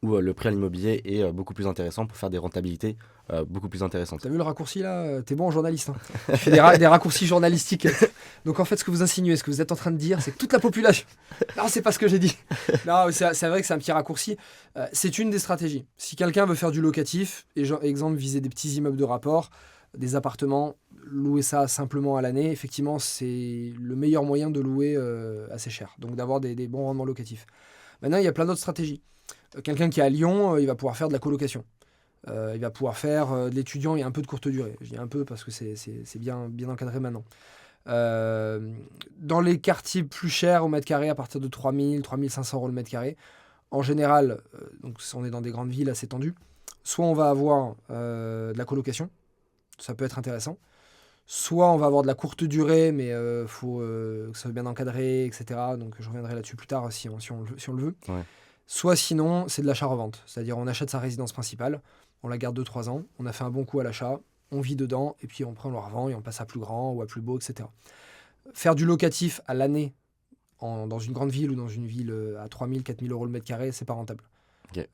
où le prix à l'immobilier est beaucoup plus intéressant pour faire des rentabilités beaucoup plus intéressantes. T'as vu le raccourci là? T'es bon en journaliste. Hein. Tu fais des raccourcis journalistiques. Donc en fait, ce que vous insinuez, ce que vous êtes en train de dire, c'est que toute la population. Non, c'est pas ce que j'ai dit. Non, c'est vrai que c'est un petit raccourci. C'est une des stratégies. Si quelqu'un veut faire du locatif, et exemple, viser des petits immeubles de rapport, des appartements, louer ça simplement à l'année, effectivement, c'est le meilleur moyen de louer assez cher. Donc d'avoir des bons rendements locatifs. Maintenant, il y a plein d'autres stratégies. Quelqu'un qui est à Lyon, il va pouvoir faire de la colocation. Il va pouvoir faire de l'étudiant et un peu de courte durée. Je dis un peu parce que c'est bien encadré maintenant. Dans les quartiers plus chers au mètre carré, à partir de 3 000, 3 500 euros le mètre carré, en général, donc si on est dans des grandes villes assez tendues, soit on va avoir de la colocation, ça peut être intéressant, soit on va avoir de la courte durée, mais il faut que ça soit bien encadré, etc. Donc je reviendrai là-dessus plus tard si on le veut. Ouais. Soit sinon, c'est de l'achat-revente. C'est-à-dire on achète sa résidence principale, on la garde 2-3 ans, on a fait un bon coup à l'achat, on vit dedans, et puis on le revend et on passe à plus grand ou à plus beau, etc. Faire du locatif à l'année dans une grande ville ou dans une ville à 3 000, 4 000 euros le mètre carré, c'est pas rentable. Ok.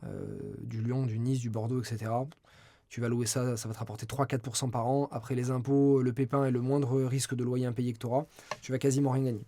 Du Lyon, du Nice, du Bordeaux, etc. Tu vas louer ça, ça va te rapporter 3-4% par an. Après les impôts, le pépin et le moindre risque de loyer impayé que tu auras, tu vas quasiment rien gagner.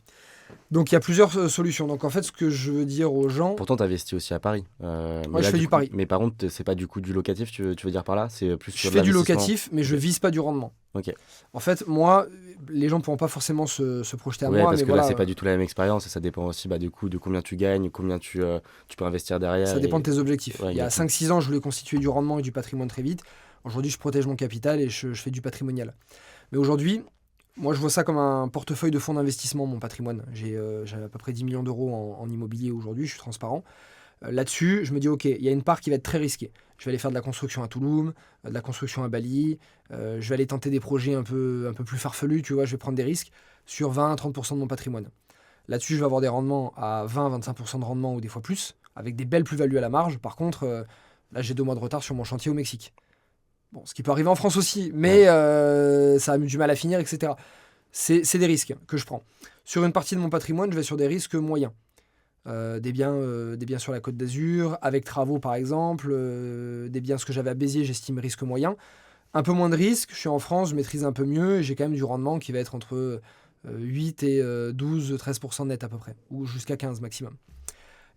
Donc il y a plusieurs solutions. Donc en fait, ce que je veux dire aux gens... Pourtant, tu investis aussi à Paris. Ouais, je fais du coup, Paris. Mais par contre, c'est pas du coup du locatif, tu veux dire par là? C'est plus Je sur de fais du l'investissement. locatif, mais je vise pas du rendement. Ok. En fait, moi, les gens ne pourront pas forcément se projeter à Ouais, moi. parce Mais que voilà, là, c'est pas du tout la même expérience et ça dépend aussi du coup de combien tu gagnes, combien tu peux investir derrière. ça dépend et- de tes objectifs. Ouais, Il y a exactement. 5-6 ans, je voulais constituer du rendement et du patrimoine très vite. Aujourd'hui, je protège mon capital et je fais du patrimonial. Mais aujourd'hui, moi, je vois ça comme un portefeuille de fonds d'investissement, mon patrimoine. J'ai à peu près 10 millions d'euros en immobilier aujourd'hui, je suis transparent. Là-dessus, je me dis, OK, il y a une part qui va être très risquée. Je vais aller faire de la construction à Toulouse, de la construction à Bali. Je vais aller tenter des projets un peu plus farfelus, tu vois, je vais prendre des risques sur 20-30% de mon patrimoine. Là-dessus, je vais avoir des rendements à 20-25% de rendement ou des fois plus, avec des belles plus-values à la marge. Par contre, là, j'ai 2 mois de retard sur mon chantier au Mexique. Bon, ce qui peut arriver en France aussi, mais ça a du mal à finir, etc. C'est des risques que je prends. Sur une partie de mon patrimoine, je vais sur des risques moyens. Des biens sur la Côte d'Azur, avec travaux par exemple, des biens ce que j'avais à Béziers, j'estime risque moyen. Un peu moins de risque, je suis en France, je maîtrise un peu mieux, et j'ai quand même du rendement qui va être entre 8 et 12-13% net à peu près, ou jusqu'à 15 maximum.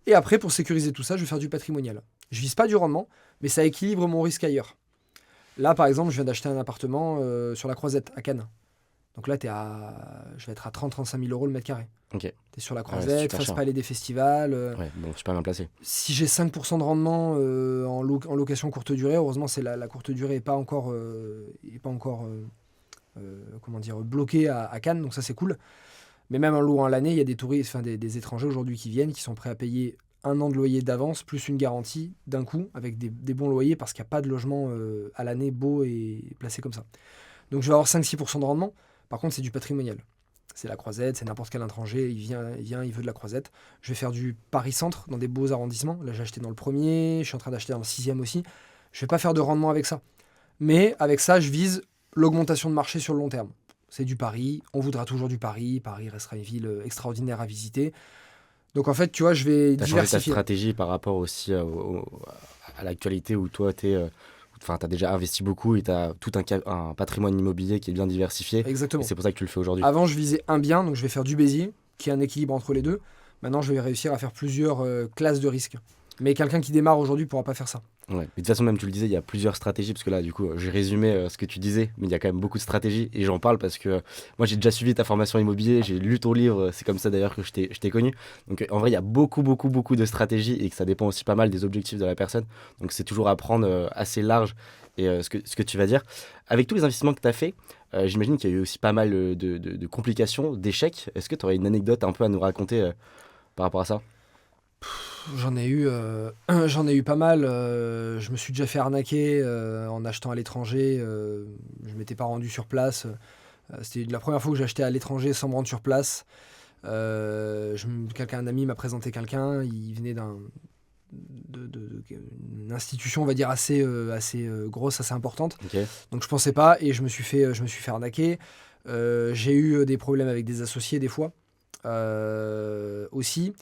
Et après, pour sécuriser tout ça, je vais faire du patrimonial. Je vise pas du rendement, mais ça équilibre mon risque ailleurs. Là, par exemple, je viens d'acheter un appartement sur la Croisette, à Cannes. Donc là, je vais être à 30-35 000 euros le mètre carré. Ok. Tu es sur la Ah ouais, c'est Croisette, super face cher. palais des festivals. Ouais, bon, super bien placé. Si j'ai 5% de rendement en location courte durée, heureusement, c'est la courte durée n'est pas encore, comment dire, bloquée à Cannes, donc ça c'est cool. Mais même en louant à l'année, il y a des touristes, enfin des étrangers aujourd'hui qui viennent, qui sont prêts à payer 1 an de loyer d'avance, plus une garantie d'un coup, avec des bons loyers, parce qu'il n'y a pas de logement à l'année beau et placé comme ça. Donc je vais avoir 5-6% de rendement. Par contre, c'est du patrimonial. C'est la Croisette, c'est n'importe quel étranger, il vient, il veut de la Croisette. Je vais faire du Paris-Centre dans des beaux arrondissements. Là, j'ai acheté dans le premier, je suis en train d'acheter dans le 6e aussi. Je vais pas faire de rendement avec ça. Mais avec ça, je vise l'augmentation de marché sur le long terme. C'est du Paris, on voudra toujours du Paris. Paris restera une ville extraordinaire à visiter. Donc en fait, tu vois, je vais T'as changé ta diversifier. stratégie par rapport aussi à l'actualité où toi, t'as déjà investi beaucoup et t'as tout un patrimoine immobilier qui est bien diversifié. Exactement. Et c'est pour ça que tu le fais aujourd'hui. Avant, je visais un bien, donc je vais faire du Béziers, qui est un équilibre entre les deux. Maintenant, je vais réussir à faire plusieurs classes de risques. Mais quelqu'un qui démarre aujourd'hui ne pourra pas faire ça. Ouais. Mais de toute façon, même tu le disais, il y a plusieurs stratégies, parce que là, du coup, j'ai résumé ce que tu disais, mais il y a quand même beaucoup de stratégies, et j'en parle parce que moi, j'ai déjà suivi ta formation immobilier, j'ai lu ton livre, c'est comme ça d'ailleurs que je t'ai connu. Donc en vrai, il y a beaucoup de stratégies, et que ça dépend aussi pas mal des objectifs de la personne. Donc c'est toujours à prendre assez large, et ce que tu vas dire. Avec tous les investissements que tu as fait, j'imagine qu'il y a eu aussi pas mal de complications, d'échecs. Est-ce que tu aurais une anecdote un peu à nous raconter par rapport à ça? J'en ai eu pas mal. Je me suis déjà fait arnaquer en achetant à l'étranger. Je m'étais pas rendu sur place. C'était la première fois que j'ai acheté à l'étranger sans me rendre sur place. Un ami m'a présenté quelqu'un. Il venait d'une institution, on va dire, assez grosse, assez importante. Ok. Donc je pensais pas et je me suis fait arnaquer. J'ai eu des problèmes avec des associés des fois aussi.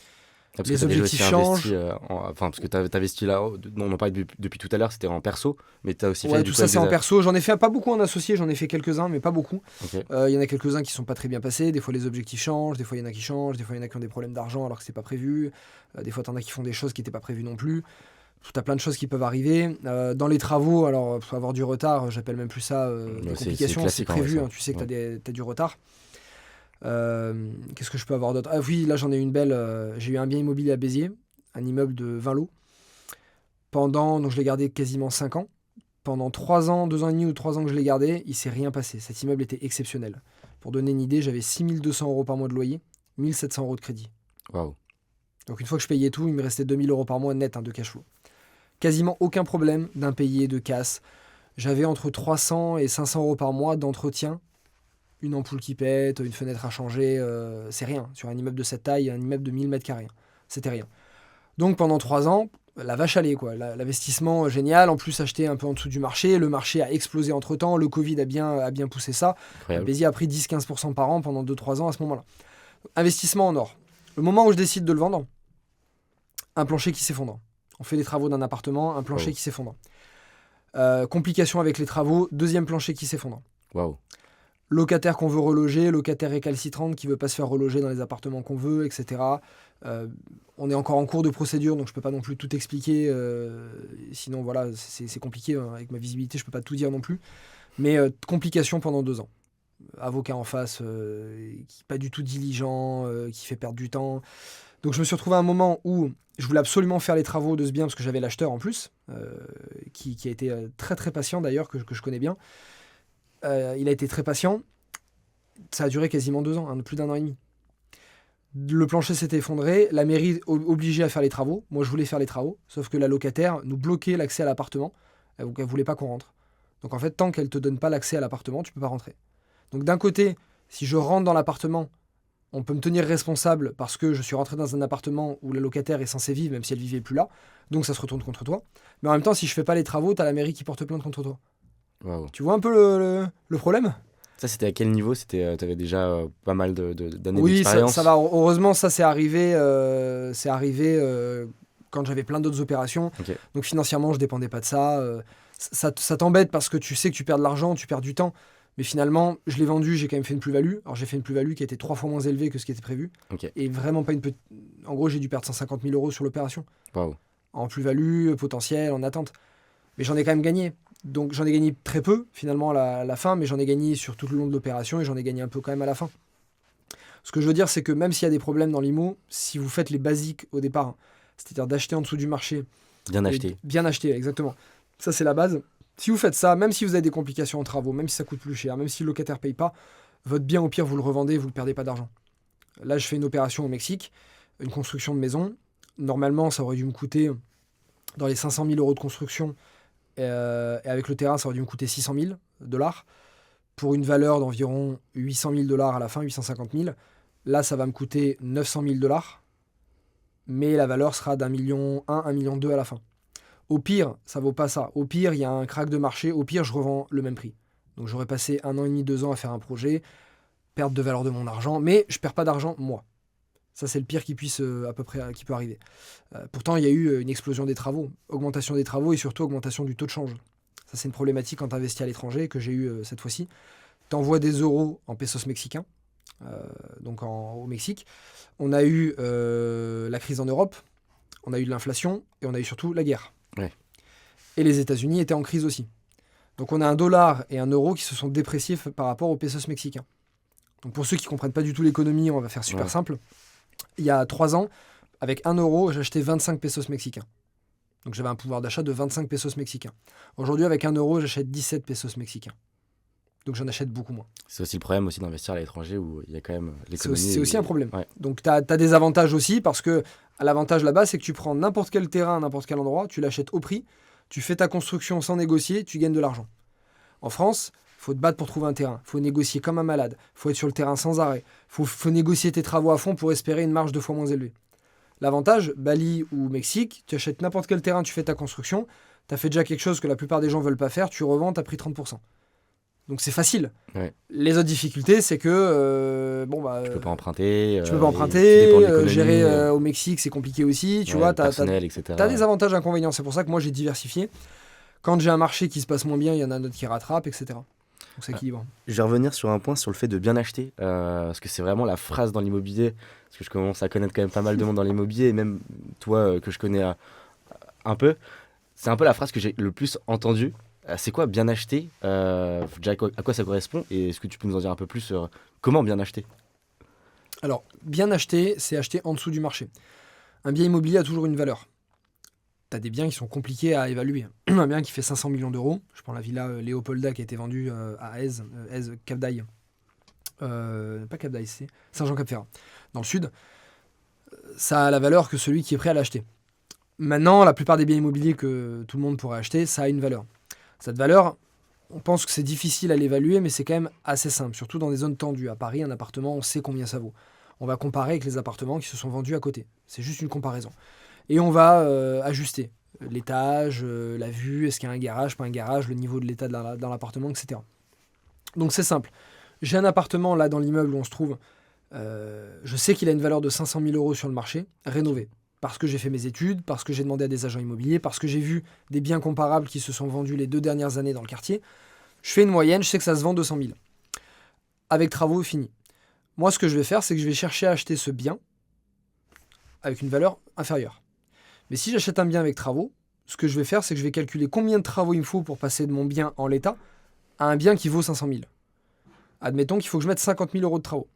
Ah, parce Les que t'avais objectifs aussi changent. investi, parce que t'as investi là, on en parlait depuis tout à l'heure, c'était en perso, mais t'as aussi Ouais, fait tout du coup ça avec c'est en perso. J'en ai fait pas beaucoup en associé, j'en ai fait quelques-uns, mais pas beaucoup. Ok. Il y en a quelques-uns qui sont pas très bien passés. Des fois les objectifs changent, des fois il y en a qui changent, des fois il y en a qui ont des problèmes d'argent alors que c'est pas prévu. Des fois t'en as qui font des choses qui étaient pas prévues non plus. T'as plein de choses qui peuvent arriver. Dans les travaux, alors faut avoir du retard, j'appelle même plus ça des Ouais, c'est complications, c'est classique, en vrai, prévu. ça. Tu sais que Ouais. t'as du retard. Qu'est-ce que je peux avoir d'autre? Ah oui, là j'en ai eu une belle. J'ai eu un bien immobilier à Béziers, un immeuble de 20 lots. Donc je l'ai gardé quasiment 5 ans. Pendant 3 ans, 2 ans et demi ou 3 ans que je l'ai gardé, il s'est rien passé. Cet immeuble était exceptionnel. Pour donner une idée, j'avais 6 200 € par mois de loyer, 1 700 € de crédit. Waouh. Donc une fois que je payais tout, il me restait 2 000 € par mois net de cash flow. Quasiment aucun problème d'impayé, de casse. J'avais entre 300 et 500 € par mois d'entretien. Une ampoule qui pète, une fenêtre à changer, c'est rien. Sur un immeuble de cette taille, un immeuble de 1000 mètres carrés, c'était rien. Donc pendant 3 ans, la vache allait, quoi. L'investissement génial, en plus acheté un peu en dessous du marché. Le marché a explosé entre temps, le Covid a bien poussé ça. Incroyable. Béziers a pris 10-15% par an pendant 2-3 ans à ce moment-là. Investissement en or. Le moment où je décide de le vendre, un plancher qui s'effondre. On fait les travaux d'un appartement, un plancher Oh. qui s'effondre. Complication avec les travaux, deuxième plancher qui s'effondre. Waouh. Locataire qu'on veut reloger, locataire récalcitrante qui veut pas se faire reloger dans les appartements qu'on veut, etc. On est encore en cours de procédure, donc je peux pas non plus tout expliquer. Sinon, voilà, c'est compliqué. Hein, avec ma visibilité, je peux pas tout dire non plus. Mais complications pendant 2 ans. Avocat en face, qui est pas du tout diligent, qui fait perdre du temps. Donc je me suis retrouvé à un moment où je voulais absolument faire les travaux de ce bien parce que j'avais l'acheteur en plus, qui a été très très patient d'ailleurs, que je connais bien. Il a été très patient. Ça a duré quasiment 2 ans, plus d'1 an et demi. Le plancher s'était effondré, la mairie obligée à faire les travaux. Moi, je voulais faire les travaux, sauf que la locataire nous bloquait l'accès à l'appartement. Elle voulait pas qu'on rentre. Donc en fait, tant qu'elle te donne pas l'accès à l'appartement, tu peux pas rentrer. Donc d'un côté, si je rentre dans l'appartement, on peut me tenir responsable parce que je suis rentré dans un appartement où la locataire est censée vivre, même si elle vivait plus là. Donc ça se retourne contre toi. Mais en même temps, si je fais pas les travaux, t'as la mairie qui porte plainte contre toi. Waouh. Tu vois un peu le problème? Ça, c'était à quel niveau? T'avais déjà pas mal d'années Oui, d'expérience. ça va. Heureusement, ça c'est arrivé quand j'avais plein d'autres opérations. Ok. Donc financièrement, je dépendais pas de ça. Ça t'embête parce que tu sais que tu perds de l'argent, tu perds du temps. Mais finalement, je l'ai vendu, j'ai quand même fait une plus-value. Alors j'ai fait une plus-value qui était 3 fois moins élevée que ce qui était prévu. Ok. Et vraiment pas une petite... En gros, j'ai dû perdre 150 000 € sur l'opération. Waouh. En plus-value, potentiel, en attente. Mais j'en ai quand même gagné. Donc j'en ai gagné très peu finalement à la fin, mais j'en ai gagné sur tout le long de l'opération et j'en ai gagné un peu quand même à la fin. Ce que je veux dire, c'est que même s'il y a des problèmes dans l'IMO, si vous faites les basiques au départ, hein, c'est-à-dire d'acheter en dessous du marché. Bien acheté. Bien acheté, exactement. Ça, c'est la base. Si vous faites ça, même si vous avez des complications en travaux, même si ça coûte plus cher, même si le locataire ne paye pas, votre bien, au pire, vous le revendez, vous ne perdez pas d'argent. Là, je fais une opération au Mexique, une construction de maison. Normalement, ça aurait dû me coûter dans les 500 000 € de construction. Et avec le terrain, ça aurait dû me coûter 600 000 $, pour une valeur d'environ 800 000 $ à la fin, 850 000. Là, ça va me coûter 900 000 $, mais la valeur sera d'1,1 million, 1,2 million à la fin. Au pire, ça vaut pas ça. Au pire, il y a un crack de marché. Au pire, je revends le même prix. Donc j'aurais passé 1 an et demi, 2 ans à faire un projet, perte de valeur de mon argent, mais je perds pas d'argent, moi. Ça, c'est le pire qui puisse à peu près qui peut arriver. Pourtant, il y a eu une explosion des travaux, augmentation des travaux et surtout augmentation du taux de change. Ça, c'est une problématique quand tu investis à l'étranger que j'ai eu cette fois-ci. Tu envoies des euros en pesos mexicains, au Mexique. On a eu la crise en Europe, on a eu de l'inflation et on a eu surtout la guerre. Ouais. Et les États-Unis étaient en crise aussi. Donc on a un dollar et un euro qui se sont dépréciés par rapport aux pesos mexicains. Donc pour ceux qui ne comprennent pas du tout l'économie, on va faire super simple. Il y a 3 ans, avec 1 euro, j'achetais 25 pesos mexicains. Donc j'avais un pouvoir d'achat de 25 pesos mexicains. Aujourd'hui, avec 1 euro, j'achète 17 pesos mexicains. Donc j'en achète beaucoup moins. C'est aussi le problème aussi d'investir à l'étranger où il y a quand même l'économie. C'est aussi un problème. Ouais. Donc tu as des avantages aussi parce que l'avantage là-bas, c'est que tu prends n'importe quel terrain, n'importe quel endroit, tu l'achètes au prix, tu fais ta construction sans négocier, tu gagnes de l'argent. En France, il faut te battre pour trouver un terrain, il faut négocier comme un malade, il faut être sur le terrain sans arrêt, il faut négocier tes travaux à fond pour espérer une marge 2 fois moins élevée. L'avantage, Bali ou Mexique, tu achètes n'importe quel terrain, tu fais ta construction, tu as fait déjà quelque chose que la plupart des gens ne veulent pas faire, tu revends, tu as pris 30%. Donc c'est facile. Ouais. Les autres difficultés, c'est que tu peux pas emprunter. Tu peux pas emprunter. Gérer gérer au Mexique, c'est compliqué aussi. Tu vois, tu as des avantages et inconvénients. C'est pour ça que moi, j'ai diversifié. Quand j'ai un marché qui se passe moins bien, il y en a un autre qui rattrape, etc. Donc c'est équilibrant. Je vais revenir sur un point, sur le fait de bien acheter. Parce que c'est vraiment la phrase dans l'immobilier. Parce que je commence à connaître quand même pas mal de monde dans l'immobilier. Et même toi, que je connais un peu. C'est un peu la phrase que j'ai le plus entendue. C'est quoi bien acheter déjà, à quoi ça correspond? Et est-ce que tu peux nous en dire un peu plus sur comment bien acheter? Alors, bien acheter, c'est acheter en dessous du marché. Un bien immobilier a toujours une valeur. Tu as des biens qui sont compliqués à évaluer. Un bien qui fait 500 millions d'euros, je prends la villa Léopolda qui a été vendue à Aise, Cap d'Aille. Pas Cap d'Aille, c'est Saint-Jean-Cap-Ferrat, dans le sud. Ça a la valeur que celui qui est prêt à l'acheter. Maintenant, la plupart des biens immobiliers que tout le monde pourrait acheter, ça a une valeur. Cette valeur, on pense que c'est difficile à l'évaluer, mais c'est quand même assez simple, surtout dans des zones tendues. À Paris, un appartement, on sait combien ça vaut. On va comparer avec les appartements qui se sont vendus à côté. C'est juste une comparaison. Et on va ajuster l'étage, la vue, est-ce qu'il y a un garage, pas un garage, le niveau de l'état dans l'appartement, etc. Donc c'est simple. J'ai un appartement là dans l'immeuble où on se trouve. Je sais qu'il a une valeur de 500 000 euros sur le marché, rénové. Parce que j'ai fait mes études, parce que j'ai demandé à des agents immobiliers, parce que j'ai vu des biens comparables qui se sont vendus les 2 dernières années dans le quartier. Je fais une moyenne, je sais que ça se vend 200 000. Avec travaux finis. Moi, ce que je vais faire, c'est que je vais chercher à acheter ce bien avec une valeur inférieure. Mais si j'achète un bien avec travaux, ce que je vais faire, c'est que je vais calculer combien de travaux il me faut pour passer de mon bien en l'état à un bien qui vaut 500 000. Admettons qu'il faut que je mette 50 000 euros de travaux.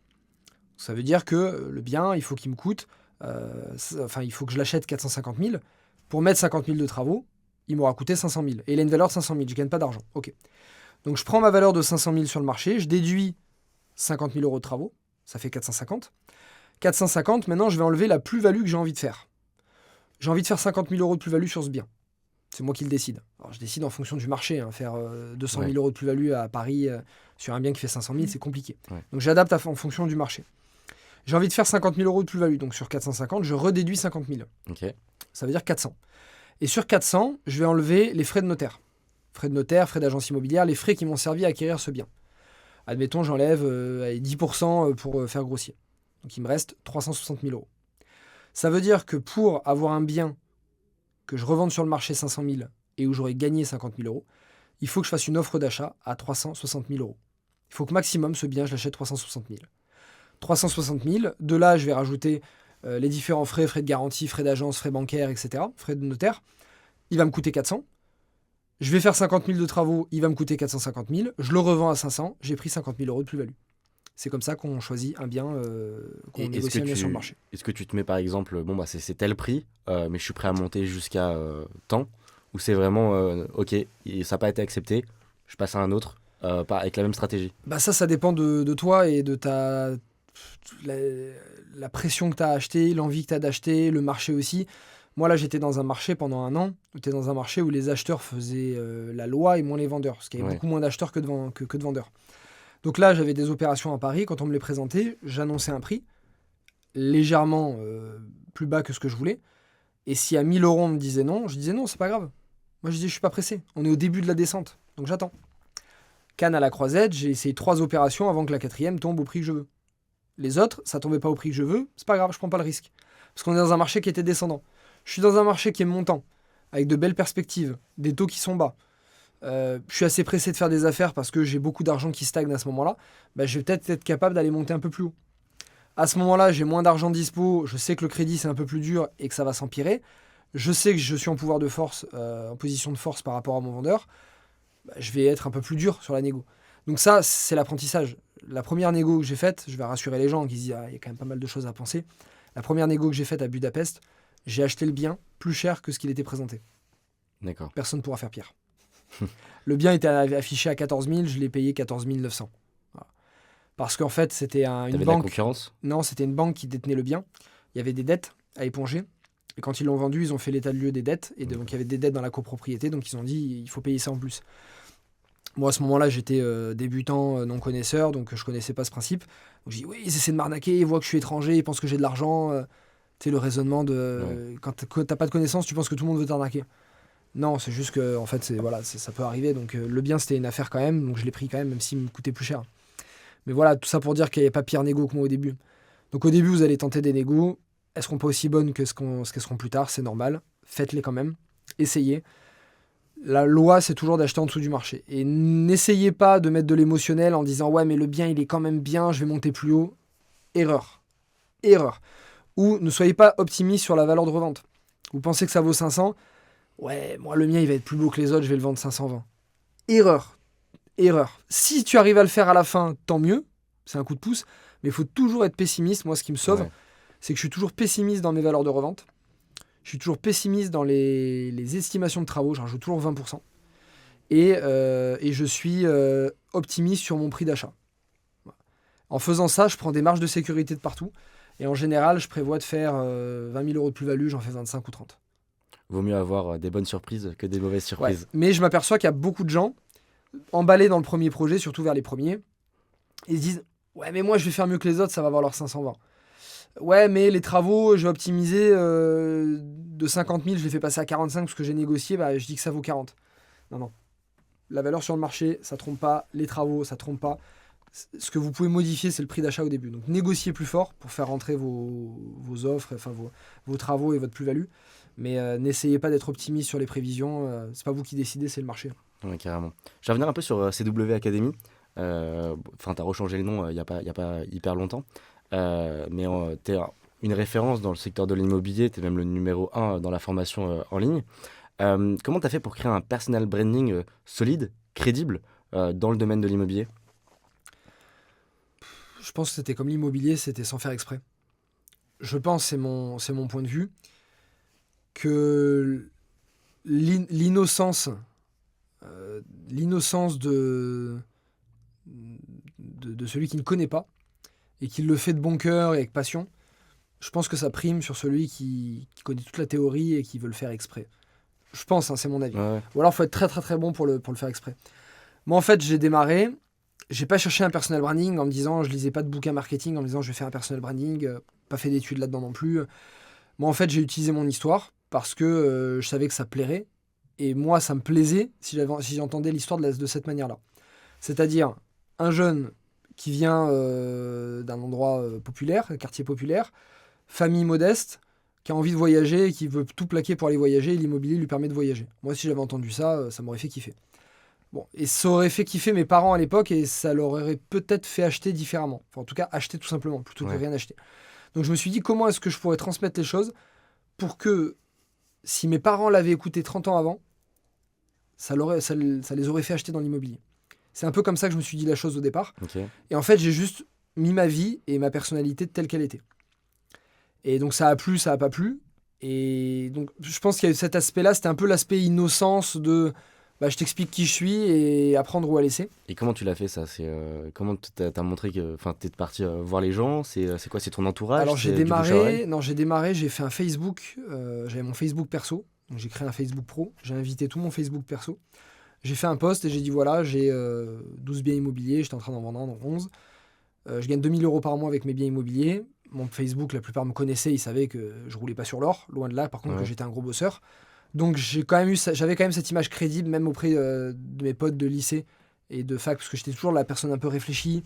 Ça veut dire que le bien, il faut qu'il me coûte... il faut que je l'achète 450 000. Pour mettre 50 000 de travaux, il m'aura coûté 500 000. Et il a une valeur de 500 000, je ne gagne pas d'argent. Ok. Donc je prends ma valeur de 500 000 sur le marché, je déduis 50 000 euros de travaux, ça fait 450. 450, maintenant je vais enlever la plus-value que j'ai envie de faire. J'ai envie de faire 50 000 euros de plus-value sur ce bien. C'est moi qui le décide. Alors je décide en fonction du marché. Faire 200 000 euros de plus-value à Paris sur un bien qui fait 500 000, c'est compliqué. Ouais. Donc j'adapte en fonction du marché. J'ai envie de faire 50 000 euros de plus-value. Donc sur 450, je redéduis 50 000. Okay. Ça veut dire 400. Et sur 400, je vais enlever les frais de notaire. Frais de notaire, frais d'agence immobilière, les frais qui m'ont servi à acquérir ce bien. Admettons, j'enlève 10% pour faire grossier. Donc il me reste 360 000 euros. Ça veut dire que pour avoir un bien que je revende sur le marché 500 000 et où j'aurais gagné 50 000 euros, il faut que je fasse une offre d'achat à 360 000 euros. Il faut que maximum, ce bien, je l'achète 360 000. 360 000, de là, je vais rajouter les différents frais, frais de garantie, frais d'agence, frais bancaires, etc., frais de notaire. Il va me coûter 400. Je vais faire 50 000 de travaux, il va me coûter 450 000. Je le revends à 500, j'ai pris 50 000 euros de plus-value. C'est comme ça qu'on choisit un bien, qu'on négocie un bien sur le marché. Est-ce que tu te mets par exemple, c'est tel prix, mais je suis prêt à monter jusqu'à tant, ou c'est vraiment, ok, ça n'a pas été accepté, je passe à un autre, avec la même stratégie? Ça dépend de toi et de la pression que tu as acheté, l'envie que tu as d'acheter, le marché aussi. Moi, là, j'étais dans un marché pendant 1 an. J'étais dans un marché où les acheteurs faisaient la loi et moins les vendeurs. Parce qu'il y avait beaucoup moins d'acheteurs que de vendeurs. Donc là, j'avais des opérations à Paris. Quand on me les présentait, j'annonçais un prix légèrement plus bas que ce que je voulais. Et si à 1000 euros, on me disait non, je disais non, c'est pas grave. Moi, je disais, je suis pas pressé. On est au début de la descente. Donc j'attends. Cannes à la Croisette, j'ai essayé 3 opérations avant que la 4e tombe au prix que je veux. Les autres, ça tombait pas au prix que je veux. C'est pas grave, je prends pas le risque. Parce qu'on est dans un marché qui était descendant. Je suis dans un marché qui est montant, avec de belles perspectives, des taux qui sont bas. je suis assez pressé de faire des affaires parce que j'ai beaucoup d'argent qui stagne à ce moment-là, bah, je vais peut-être être capable d'aller monter un peu plus haut. À ce moment-là, j'ai moins d'argent dispo, je sais que le crédit c'est un peu plus dur et que ça va s'empirer. Je sais que je suis en pouvoir de force, en position de force par rapport à mon vendeur. Bah, je vais être un peu plus dur sur la négo. Donc ça, c'est l'apprentissage. La première négo que j'ai faite, je vais rassurer les gens qui se disent il y a quand même pas mal de choses à penser. La première négo que j'ai faite à Budapest, j'ai acheté le bien plus cher que ce qu'il était présenté. D'accord. Personne ne pourra faire pire. Le bien était affiché à 14 000, je l'ai payé 14 900. Voilà. Parce qu'en fait, c'était une T'avais de la banque. concurrence? Non, c'était une banque qui détenait le bien. Il y avait des dettes à éponger. Et quand ils l'ont vendu, ils ont fait l'état de lieu des dettes. Et donc, il y avait des dettes dans la copropriété. Donc, ils ont dit il faut payer ça en plus. Moi, à ce moment-là, j'étais débutant, non connaisseur. Donc, je connaissais pas ce principe. Donc, j'ai dit oui, ils essaient de m'arnaquer. Ils voient que je suis étranger. Ils pensent que j'ai de l'argent. Tu sais, le raisonnement de. Quand t'as pas de connaissances, tu penses que tout le monde veut t'arnaquer. Non, c'est juste que en fait, ça peut arriver. Donc, le bien, c'était une affaire quand même. Donc, je l'ai pris quand même s'il me coûtait plus cher. Mais voilà, tout ça pour dire qu'il n'y avait pas pire négo que moi au début. Donc au début, vous allez tenter des négos. Elles seront pas aussi bonnes que ce qu'elles seront plus tard, c'est normal. Faites-les quand même. Essayez. La loi, c'est toujours d'acheter en dessous du marché. Et n'essayez pas de mettre de l'émotionnel en disant ouais, mais le bien, il est quand même bien, je vais monter plus haut. Erreur. Erreur. Ou ne soyez pas optimiste sur la valeur de revente. Vous pensez que ça vaut 500. Ouais, moi, le mien, il va être plus beau que les autres, je vais le vendre 520. Erreur. Erreur. Si tu arrives à le faire à la fin, tant mieux. C'est un coup de pouce. Mais il faut toujours être pessimiste. Moi, ce qui me sauve, c'est que je suis toujours pessimiste dans mes valeurs de revente. Je suis toujours pessimiste dans les estimations de travaux. Je rajoute toujours 20%. Et je suis optimiste sur mon prix d'achat. En faisant ça, je prends des marges de sécurité de partout. Et en général, je prévois de faire 20 000 euros de plus-value. J'en fais 25 ou 30. Vaut mieux avoir des bonnes surprises que des mauvaises surprises. Ouais. Mais je m'aperçois qu'il y a beaucoup de gens emballés dans le premier projet, surtout vers les premiers. Ils se disent ouais, mais moi je vais faire mieux que les autres, ça va valoir 520. Ouais, mais les travaux, je vais optimiser de 50 000, je les fais passer à 45 parce que j'ai négocié, bah, je dis que ça vaut 40. Non, non. La valeur sur le marché, ça trompe pas. Les travaux, ça trompe pas. Ce que vous pouvez modifier, c'est le prix d'achat au début. Donc négociez plus fort pour faire rentrer vos offres, enfin vos travaux et votre plus-value. Mais n'essayez pas d'être optimiste sur les prévisions. C'est pas vous qui décidez, c'est le marché. Ouais, carrément. Je vais revenir un peu sur CW Academy. Enfin, tu as rechangé le nom il n'y a pas hyper longtemps. Mais tu es une référence dans le secteur de l'immobilier. Tu es même le numéro 1 dans la formation en ligne. Comment tu as fait pour créer un personal branding solide, crédible dans le domaine de l'immobilier? Je pense que c'était comme l'immobilier, c'était sans faire exprès. Je pense, c'est mon point de vue, que l'innocence de celui qui ne connaît pas et qui le fait de bon cœur et avec passion, je pense que ça prime sur celui qui connaît toute la théorie et qui veut le faire exprès. Je pense, hein, c'est mon avis. Ouais. Ou alors il faut être très très très bon pour le faire exprès. Moi en fait j'ai démarré, j'ai pas cherché un personal branding en me disant, je lisais pas de bouquin marketing en me disant je vais faire un personal branding, pas fait d'études là-dedans non plus. Moi en fait j'ai utilisé mon histoire parce que je savais que ça plairait. Et moi, ça me plaisait si j'entendais l'histoire de cette manière-là. C'est-à-dire, un jeune qui vient d'un endroit populaire, quartier populaire, famille modeste, qui a envie de voyager et qui veut tout plaquer pour aller voyager, et l'immobilier lui permet de voyager. Moi, si j'avais entendu ça, ça m'aurait fait kiffer. Bon, et ça aurait fait kiffer mes parents à l'époque, et ça leur aurait peut-être fait acheter différemment. Enfin, en tout cas, acheter tout simplement, plutôt que rien acheter. Donc je me suis dit, comment est-ce que je pourrais transmettre les choses pour que, si mes parents l'avaient écouté 30 ans avant, ça les aurait fait acheter dans l'immobilier. C'est un peu comme ça que je me suis dit la chose au départ. Okay. Et en fait, j'ai juste mis ma vie et ma personnalité telle qu'elle était. Et donc ça a plu, ça a pas plu. Et donc je pense qu'il y a eu cet aspect-là, c'était un peu l'aspect innocence de je t'explique qui je suis et apprendre où à laisser. Et comment tu l'as fait ça? Comment t'as montré que t'es parti voir les gens? C'est quoi? C'est ton entourage? Alors j'ai démarré, j'ai fait un Facebook, j'avais mon Facebook perso. Donc j'ai créé un Facebook pro, j'ai invité tout mon Facebook perso. J'ai fait un post et j'ai dit voilà, j'ai 12 biens immobiliers, j'étais en train d'en vendre un, donc 11. Je gagne 2000 euros par mois avec mes biens immobiliers. Mon Facebook, la plupart me connaissaient, ils savaient que je roulais pas sur l'or, loin de là, par contre que j'étais un gros bosseur. Donc j'avais quand même cette image crédible, même auprès de mes potes de lycée et de fac, parce que j'étais toujours la personne un peu réfléchie,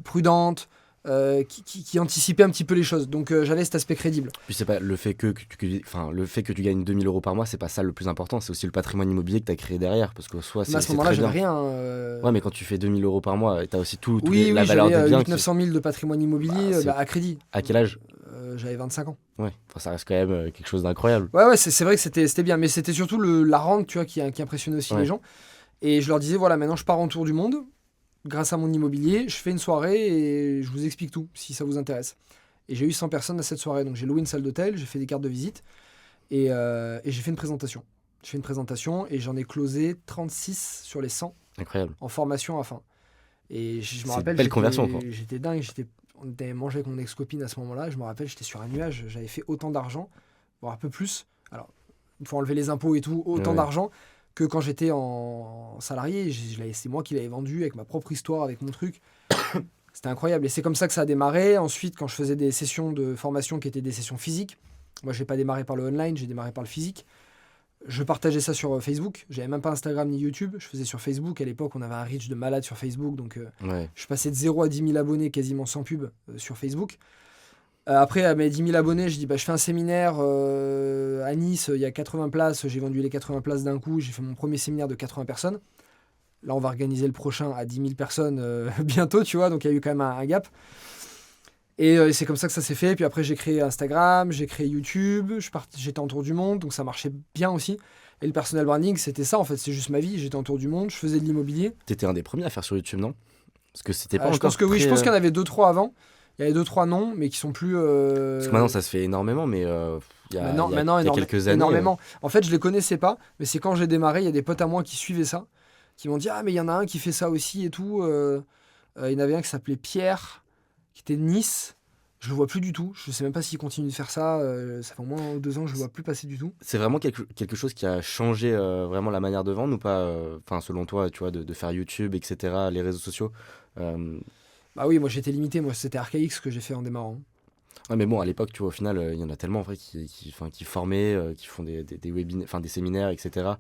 prudente, qui anticipait un petit peu les choses. Donc j'avais cet aspect crédible. Puis c'est pas le fait le fait que tu gagnes 2000 euros par mois, c'est pas ça le plus important, c'est aussi le patrimoine immobilier que tu as créé derrière. Parce que soit Mais à c'est ce moment-là, très j'avais bien. rien. Ouais, mais quand tu fais 2000 euros par mois, tu as aussi la Oui, valeur j'avais des biens. 800-900 000 de patrimoine immobilier Bah, c'est- à crédit. À quel âge? J'avais 25 ans. Ouais, enfin, ça reste quand même quelque chose d'incroyable. Ouais, c'est vrai que c'était bien, mais c'était surtout la rente, tu vois, qui impressionnait aussi Ouais. les gens. Et je leur disais, voilà, maintenant je pars en tour du monde, grâce à mon immobilier, je fais une soirée et je vous explique tout, si ça vous intéresse. Et j'ai eu 100 personnes à cette soirée, donc j'ai loué une salle d'hôtel, j'ai fait des cartes de visite, et j'ai fait une présentation. J'ai fait une présentation et j'en ai closé 36 sur les 100 Incroyable. en formation à la fin. Et je me C'est rappelle, une belle conversion, quoi. j'étais dingue, on était mangé avec mon ex-copine à ce moment-là, je me rappelle, j'étais sur un nuage, j'avais fait autant d'argent, voire un peu plus. Alors, il faut enlever les impôts et tout, autant Ouais. d'argent que quand j'étais en salarié. C'est moi qui l'avais vendu avec ma propre histoire, avec mon truc. C'était incroyable. Et c'est comme ça que ça a démarré. Ensuite, quand je faisais des sessions de formation qui étaient des sessions physiques, moi, je n'ai pas démarré par le online, j'ai démarré par le physique. Je partageais ça sur Facebook. J'avais même pas Instagram ni YouTube. Je faisais sur Facebook. À l'époque, on avait un reach de malade sur Facebook. Donc, Ouais. je passais de 0 à 10 000 abonnés quasiment sans pub sur Facebook. Après, à mes 10 000 abonnés, je dis je fais un séminaire à Nice, il y a 80 places, j'ai vendu les 80 places d'un coup, j'ai fait mon premier séminaire de 80 personnes. Là, on va organiser le prochain à 10 000 personnes bientôt, tu vois, donc il y a eu quand même un gap. Et c'est comme ça que ça s'est fait. Puis après, j'ai créé Instagram, j'ai créé YouTube, j'étais en tour du monde, donc ça marchait bien aussi. Et le personal branding, c'était ça en fait, c'est juste ma vie. J'étais en tour du monde, je faisais de l'immobilier. T'étais un des premiers à faire sur YouTube, non? Parce que c'était pas Je encore pense que oui, très, je pense qu'il y en avait 2-3 avant. Il y avait 2-3 noms, mais qui sont plus. Parce que maintenant, ça se fait énormément, mais Maintenant, il y a quelques années. énormément. En fait, je les connaissais pas, mais c'est quand j'ai démarré, il y a des potes à moi qui suivaient ça, qui m'ont dit ah mais il y en a un qui fait ça aussi et tout. Il y en avait un qui s'appelait Pierre, qui était de Nice. Je le vois plus du tout. Je sais même pas s'il continue de faire ça. Ça fait au moins 2 ans que je le vois plus passer du tout. C'est vraiment quelque chose qui a changé vraiment la manière de vendre ou pas? Enfin, selon toi, tu vois, de faire YouTube, etc., les réseaux sociaux. Bah oui, moi j'étais limité. Moi c'était archaïque ce que j'ai fait en démarrant. Ouais, mais bon, à l'époque, tu vois, au final, il y en a tellement en vrai qui formaient, qui font des webinaires, enfin des séminaires, etc.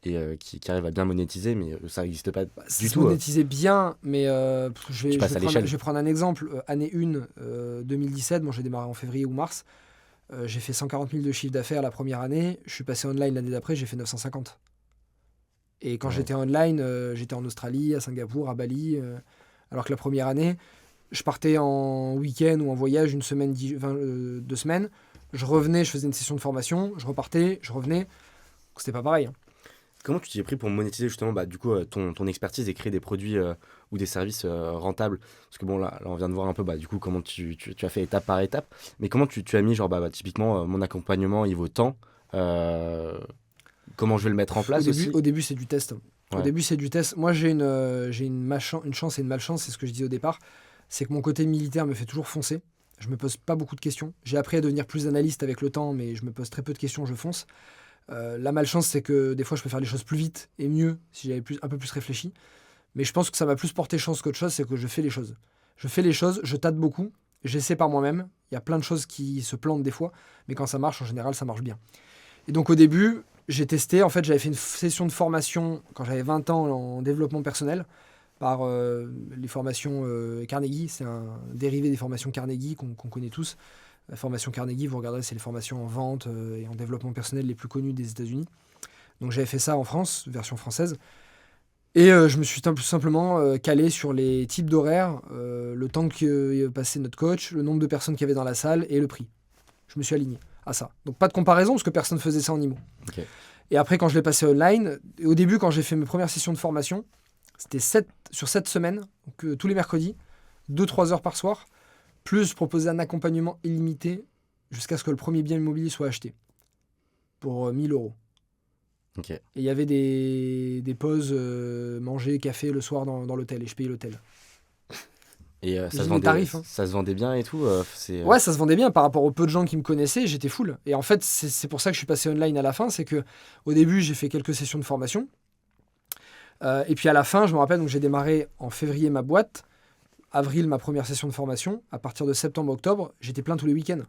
Et qui arrivent à bien monétiser, mais ça n'existe pas Ça du se tout. monétisait bien, mais Tu passes à l'échelle. je vais prendre un exemple. Année 1, 2017, bon, j'ai démarré en février ou mars. J'ai fait 140 000 de chiffre d'affaires la première année. Je suis passé online l'année d'après, j'ai fait 950. Et quand Ouais. j'étais online, j'étais en Australie, à Singapour, à Bali. Alors que la première année, je partais en week-end ou en voyage 1 semaine, 2 semaines. Je revenais, je faisais une session de formation, je repartais, je revenais. C'était pas pareil. Comment tu t'y es pris pour monétiser justement du coup, ton expertise et créer des produits ou des services rentables? Parce que bon, là, on vient de voir un peu du coup, comment tu as fait étape par étape. Mais comment tu as mis, genre, typiquement, mon accompagnement, il vaut tant. Comment je vais le mettre en place aussi? Au début, c'est du test. Au Ouais. début, c'est du test. Moi, j'ai une chance et une malchance, c'est ce que je disais au départ. C'est que mon côté militaire me fait toujours foncer. Je me pose pas beaucoup de questions. J'ai appris à devenir plus analyste avec le temps, mais je me pose très peu de questions, je fonce. La malchance, c'est que des fois, je peux faire les choses plus vite et mieux si j'avais un peu plus réfléchi. Mais je pense que ça m'a plus porté chance qu'autre chose, c'est que je fais les choses. Je fais les choses, je tâte beaucoup, j'essaie par moi-même. Il y a plein de choses qui se plantent des fois, mais quand ça marche, en général, ça marche bien. Et donc au début, j'ai testé. En fait, j'avais fait une session de formation quand j'avais 20 ans en développement personnel par les formations Carnegie. C'est un dérivé des formations Carnegie qu'on connaît tous. La formation Carnegie, vous regarderez, c'est les formations en vente et en développement personnel les plus connues des États-Unis. Donc j'avais fait ça en France, version française. Et je me suis tout simplement calé sur les types d'horaires, le temps que passait notre coach, le nombre de personnes qu'il y avait dans la salle et le prix. Je me suis aligné à ça. Donc pas de comparaison parce que personne ne faisait ça en IMO. Ok. Et après, quand je l'ai passé online, au début, quand j'ai fait mes premières sessions de formation, c'était sur 7 semaines, donc, tous les mercredis, 2-3 heures par soir, plus je proposais un accompagnement illimité jusqu'à ce que le premier bien immobilier soit acheté pour 1 000 euros. Ok. Et il y avait des pauses manger, café le soir dans l'hôtel, et je payais l'hôtel. Et J'ai des tarifs, hein. ça se vendait bien et tout. Ouais, ça se vendait bien par rapport aux peu de gens qui me connaissaient, j'étais full. Et en fait, c'est pour ça que je suis passé online à la fin, c'est que au début, j'ai fait quelques sessions de formation. Et puis à la fin, je me rappelle, donc j'ai démarré en février ma boîte, avril ma première session de formation. À partir de septembre-octobre, j'étais plein tous les week-ends. Donc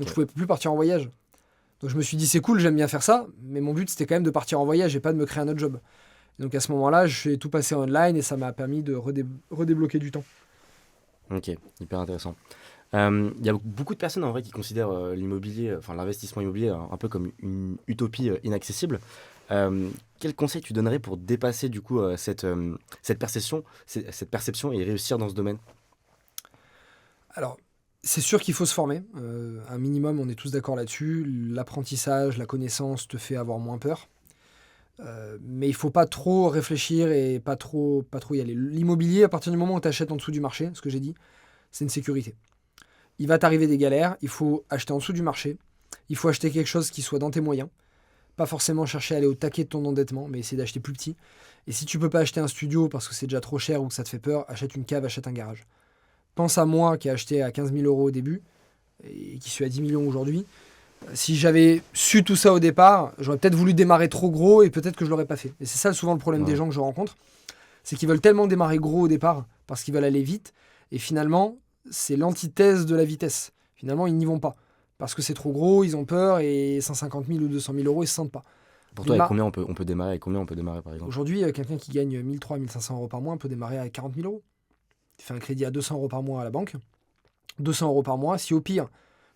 Ok. je pouvais plus partir en voyage. Donc je me suis dit, c'est cool, j'aime bien faire ça, mais mon but c'était quand même de partir en voyage et pas de me créer un autre job. Et donc à ce moment-là, je suis tout passé online et ça m'a permis de redébloquer du temps. Ok, hyper intéressant. Il y a beaucoup de personnes en vrai qui considèrent l'immobilier, enfin l'investissement immobilier un peu comme une utopie inaccessible. Quel conseil tu donnerais pour dépasser du coup cette perception et réussir dans ce domaine? Alors, c'est sûr qu'il faut se former. Un minimum, on est tous d'accord là-dessus. L'apprentissage, la connaissance te fait avoir moins peur. Mais il faut pas trop réfléchir et pas trop y aller. L'immobilier, à partir du moment où tu achètes en dessous du marché, ce que j'ai dit, c'est une sécurité. Il va t'arriver des galères, il faut acheter en dessous du marché, il faut acheter quelque chose qui soit dans tes moyens, pas forcément chercher à aller au taquet de ton endettement, mais essayer d'acheter plus petit. Et si tu peux pas acheter un studio parce que c'est déjà trop cher ou que ça te fait peur, achète une cave, achète un garage. Pense à moi qui ai acheté à 15 000 euros au début et qui suis à 10 millions aujourd'hui. Si j'avais su tout ça au départ, j'aurais peut-être voulu démarrer trop gros et peut-être que je l'aurais pas fait. Et c'est ça souvent le problème des Ouais. gens que je rencontre, c'est qu'ils veulent tellement démarrer gros au départ parce qu'ils veulent aller vite et finalement c'est l'antithèse de la vitesse. Finalement ils n'y vont pas parce que c'est trop gros, ils ont peur et 150 000 ou 200 000 euros ils se sentent pas. Pour toi, avec Déma- combien on peut démarrer? Avec combien on peut démarrer par exemple? Aujourd'hui, quelqu'un qui gagne 1 300 1 500 euros par mois peut démarrer à 40 000 euros. Tu fais un crédit à 200 euros par mois à la banque, 200 euros par mois, si au pire,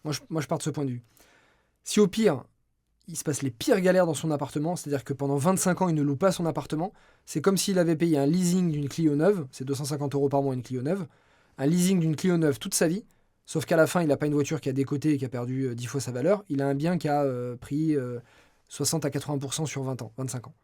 moi je pars de ce point de vue, si au pire, il se passe les pires galères dans son appartement, c'est-à-dire que pendant 25 ans, il ne loue pas son appartement, c'est comme s'il avait payé un leasing d'une Clio neuve, c'est 250 euros par mois une Clio neuve, un leasing d'une Clio neuve toute sa vie, sauf qu'à la fin, il n'a pas une voiture qui a décoté et qui a perdu 10 fois sa valeur, il a un bien qui a pris 60 à 80% sur 20 ans, 25 ans.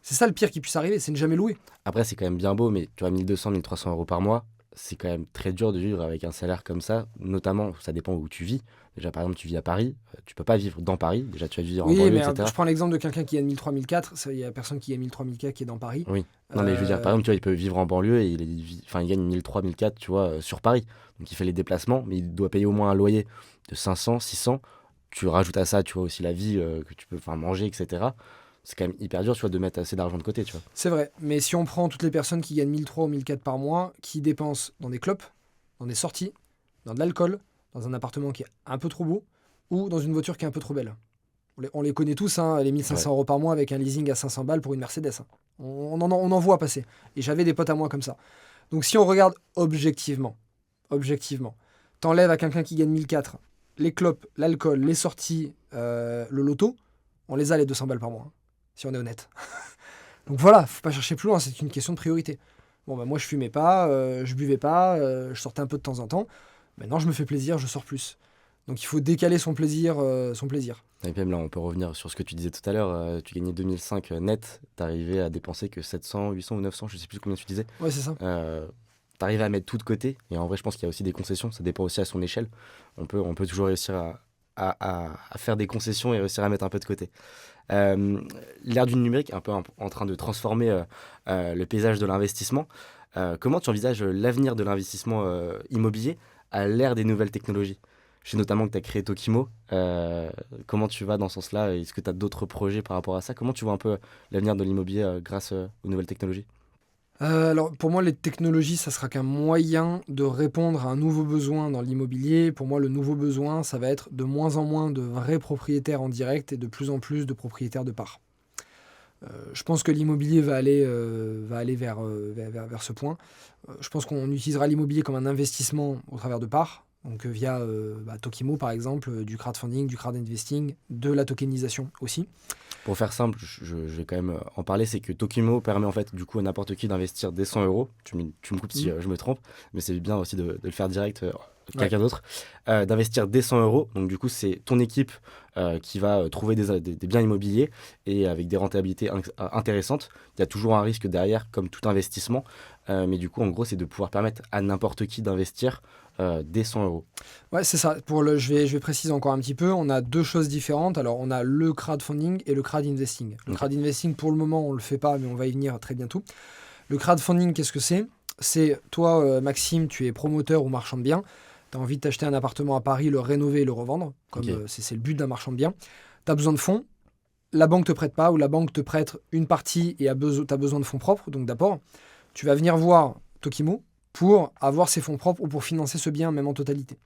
C'est ça le pire qui puisse arriver, c'est ne jamais louer. Après, c'est quand même bien beau, mais tu vois, 1200, 1300 euros par mois, c'est quand même très dur de vivre avec un salaire comme ça. Notamment, ça dépend où tu vis. Déjà, par exemple, tu vis à Paris, tu peux pas vivre dans Paris. Déjà, tu vas vivre en Oui, banlieue, mais etc. je prends l'exemple de quelqu'un qui gagne 1003, 1004, il y a personne qui gagne 1003, 1004 qui est dans Paris. Oui. Non, mais je veux dire, par Euh, exemple, tu vois, il peut vivre en banlieue et enfin, il gagne 1300, 1400, tu vois, sur Paris. Donc, il fait les déplacements, mais il doit payer au moins un loyer de 500, 600. Tu rajoutes à ça, tu vois, aussi la vie que tu peux enfin, manger, etc. C'est quand même hyper dur, tu vois, de mettre assez d'argent de côté, tu vois. C'est vrai, mais si on prend toutes les personnes qui gagnent 1003 ou 1004 par mois, qui dépensent dans des clopes, dans des sorties, dans de l'alcool, dans un appartement qui est un peu trop beau, ou dans une voiture qui est un peu trop belle. On les connaît tous, hein, les 1500 Ouais. euros par mois avec un leasing à 500 balles pour une Mercedes. Hein. On en voit passer. Et j'avais des potes à moi comme ça. Donc si on regarde objectivement, t'enlèves à quelqu'un qui gagne 1004 les clopes, l'alcool, les sorties, le loto, on les a les 200 balles par mois, hein, si on est honnête. Donc voilà, faut pas chercher plus loin, c'est une question de priorité. Bon bah moi je fumais pas, je buvais pas, je sortais un peu de temps en temps. Maintenant je me fais plaisir, je sors plus. Donc il faut décaler son plaisir, son plaisir. Et puis même là, on peut revenir sur ce que tu disais tout à l'heure. Tu gagnais 2005 net, t'arrivais à dépenser que 700, 800 ou 900, je sais plus combien tu disais. Ouais c'est ça. T'arrivais à mettre tout de côté. Et en vrai, je pense qu'il y a aussi des concessions. Ça dépend aussi à son échelle. On peut toujours réussir à faire des concessions et réussir à mettre un peu de côté. Euh, L'ère du numérique est un peu en train de transformer le paysage de l'investissement. Comment tu envisages l'avenir de l'investissement immobilier à l'ère des nouvelles technologies? Je sais notamment que tu as créé Tokimo. Comment tu vas dans ce sens-là? Est-ce que tu as d'autres projets par rapport à ça? Comment tu vois un peu l'avenir de l'immobilier grâce aux nouvelles technologies? Alors pour moi les technologies ça sera qu'un moyen de répondre à un nouveau besoin dans l'immobilier. Pour moi le nouveau besoin ça va être de moins en moins de vrais propriétaires en direct et de plus en plus de propriétaires de parts. Je pense que l'immobilier va aller vers ce point. Je pense qu'on utilisera l'immobilier comme un investissement au travers de parts, donc via Tokimo par exemple, du crowdfunding, du crowd investing, de la tokenisation aussi. Pour faire simple, je vais quand même en parler, c'est que Tokimo permet en fait du coup à n'importe qui d'investir des 100 euros. Tu me coupes si je me trompe, mais c'est bien aussi de le faire direct, quelqu'un d'autre, d'investir des 100 euros. Donc du coup, c'est ton équipe qui va trouver des biens immobiliers et avec des rentabilités intéressantes. Il y a toujours un risque derrière, comme tout investissement, mais du coup, en gros, c'est de pouvoir permettre à n'importe qui d'investir des 100 euros. Ouais, c'est ça. Je vais préciser encore un petit peu. On a deux choses différentes. Alors, on a le crowdfunding et le crowd investing. Le Ok. crowd investing, pour le moment, on ne le fait pas, mais on va y venir très bientôt. Le crowdfunding, qu'est-ce que c'est? C'est toi, Maxime, tu es promoteur ou marchand de biens. Tu as envie de t'acheter un appartement à Paris, le rénover et le revendre. Comme Ok. c'est le but d'un marchand de biens. Tu as besoin de fonds. La banque te prête pas ou la banque te prête une partie et tu as besoin de fonds propres, donc d'apport. Tu vas venir voir Tokimo pour avoir ses fonds propres ou pour financer ce bien, même en totalité.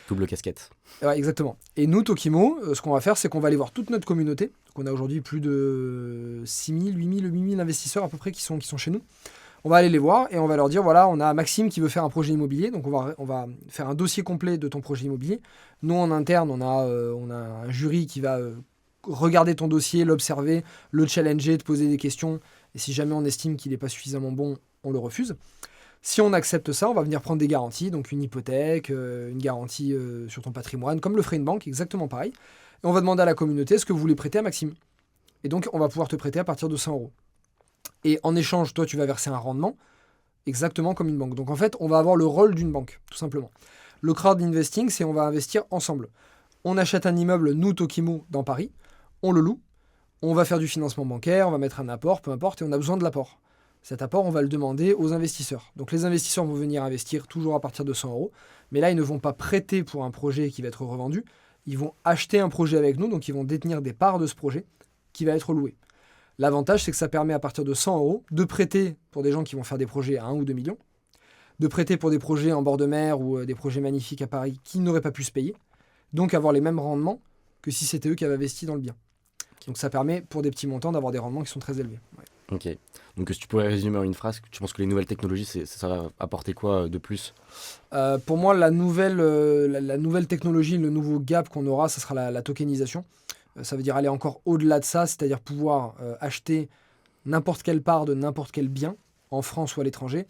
Double casquette. Ouais, exactement. Et nous, Tokimo, ce qu'on va faire, c'est qu'on va aller voir toute notre communauté. Donc, on a aujourd'hui plus de 6 000, 8 000 investisseurs à peu près qui sont chez nous. On va aller les voir et on va leur dire, voilà, on a Maxime qui veut faire un projet immobilier, donc on va faire un dossier complet de ton projet immobilier. Nous, en interne, on a un jury qui va regarder ton dossier, l'observer, le challenger, te poser des questions. Et si jamais on estime qu'il n'est pas suffisamment bon, on le refuse. Si on accepte ça, on va venir prendre des garanties, donc une hypothèque, une garantie sur ton patrimoine, comme le ferait une banque, exactement pareil. Et on va demander à la communauté, est-ce que vous voulez prêter à Maxime ? Et donc, on va pouvoir te prêter à partir de 100 euros. Et en échange, toi, tu vas verser un rendement, exactement comme une banque. Donc, en fait, on va avoir le rôle d'une banque, tout simplement. Le crowd investing, c'est on va investir ensemble. On achète un immeuble, nous, Tokimo, dans Paris, on le loue, on va faire du financement bancaire, on va mettre un apport, peu importe, et on a besoin de l'apport. Cet apport, on va le demander aux investisseurs. Donc, les investisseurs vont venir investir toujours à partir de 100 euros, mais là, ils ne vont pas prêter pour un projet qui va être revendu, ils vont acheter un projet avec nous, donc ils vont détenir des parts de ce projet qui va être loué. L'avantage, c'est que ça permet à partir de 100 euros de prêter pour des gens qui vont faire des projets à 1 ou 2 millions, de prêter pour des projets en bord de mer ou des projets magnifiques à Paris qui n'auraient pas pu se payer, donc avoir les mêmes rendements que si c'était eux qui avaient investi dans le bien. Donc ça permet pour des petits montants d'avoir des rendements qui sont très élevés. Ouais. Ok. Donc si tu pourrais résumer en une phrase, tu penses que les nouvelles technologies, ça va apporter quoi de plus ? Pour moi, la nouvelle technologie, le nouveau gap qu'on aura, ça sera la tokenisation. Ça veut dire aller encore au-delà de ça, c'est-à-dire pouvoir acheter n'importe quelle part de n'importe quel bien, en France ou à l'étranger.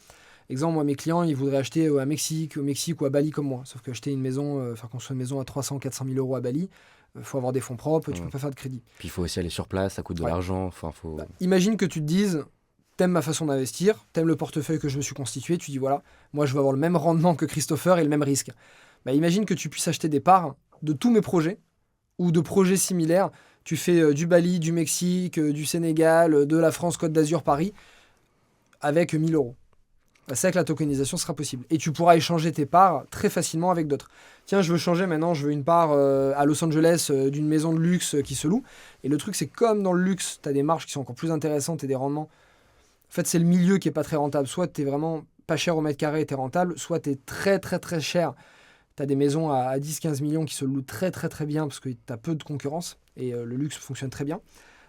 Exemple, moi, mes clients, ils voudraient acheter au Mexique ou à Bali comme moi. Sauf qu'acheter une maison, faire construire une maison à 300-400 000 euros à Bali, il faut avoir des fonds propres, tu peux pas faire de crédit. Puis il faut aussi aller sur place, ça coûte de l'argent. Faut... Imagine que tu te dises, t'aimes ma façon d'investir, t'aimes le portefeuille que je me suis constitué, tu dis voilà, moi je veux avoir le même rendement que Christopher et le même risque. Imagine que tu puisses acheter des parts de tous mes projets, ou de projets similaires. Tu fais du Bali, du Mexique, du Sénégal, de la France, Côte d'Azur, Paris, avec 1 000 euros. C'est avec la tokenisation, ce sera possible. Et tu pourras échanger tes parts très facilement avec d'autres. Tiens, je veux changer maintenant, je veux une part à Los Angeles d'une maison de luxe qui se loue. Et le truc, c'est comme dans le luxe, tu as des marges qui sont encore plus intéressantes et des rendements. En fait, c'est le milieu qui n'est pas très rentable. Soit tu es vraiment pas cher au mètre carré et tu es rentable, soit tu es très très très cher. Tu as des maisons à 10-15 millions qui se louent très très très bien parce que tu as peu de concurrence et le luxe fonctionne très bien.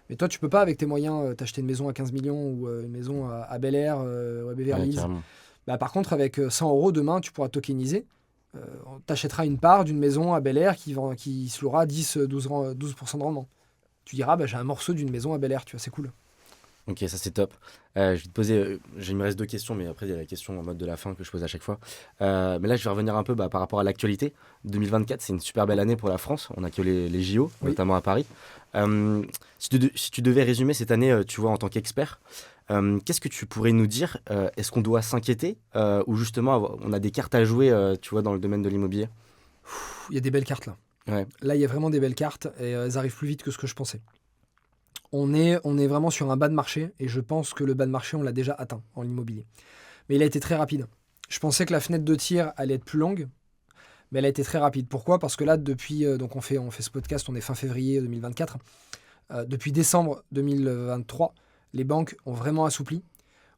Mais toi, tu peux pas, avec tes moyens, t'acheter une maison à 15 millions ou une maison à Bel Air ou à Beverly Hills. Par contre, avec 100 euros, demain, tu pourras tokeniser. T'achèteras une part d'une maison à Bel Air qui se louera 12% de rendement. Tu diras, j'ai un morceau d'une maison à Bel Air, tu vois, c'est cool. Ok, ça c'est top. Je vais te poser, il me reste 2 questions, mais après il y a la question en mode de la fin que je pose à chaque fois. Mais là je vais revenir un peu par rapport à l'actualité. 2024, c'est une super belle année pour la France. On a que les JO, oui, notamment à Paris. Si tu devais résumer cette année, tu vois, en tant qu'expert, qu'est-ce que tu pourrais nous dire ? Est-ce qu'on doit s'inquiéter ou justement on a des cartes à jouer, tu vois, dans le domaine de l'immobilier ? Il y a des belles cartes là. Ouais. Là, il y a vraiment des belles cartes et elles arrivent plus vite que ce que je pensais. On est vraiment sur un bas de marché et je pense que le bas de marché, on l'a déjà atteint en immobilier. Mais il a été très rapide. Je pensais que la fenêtre de tir allait être plus longue, mais elle a été très rapide. Pourquoi ? Parce que là, depuis, donc on fait ce podcast, on est fin février 2024. Depuis décembre 2023, les banques ont vraiment assoupli.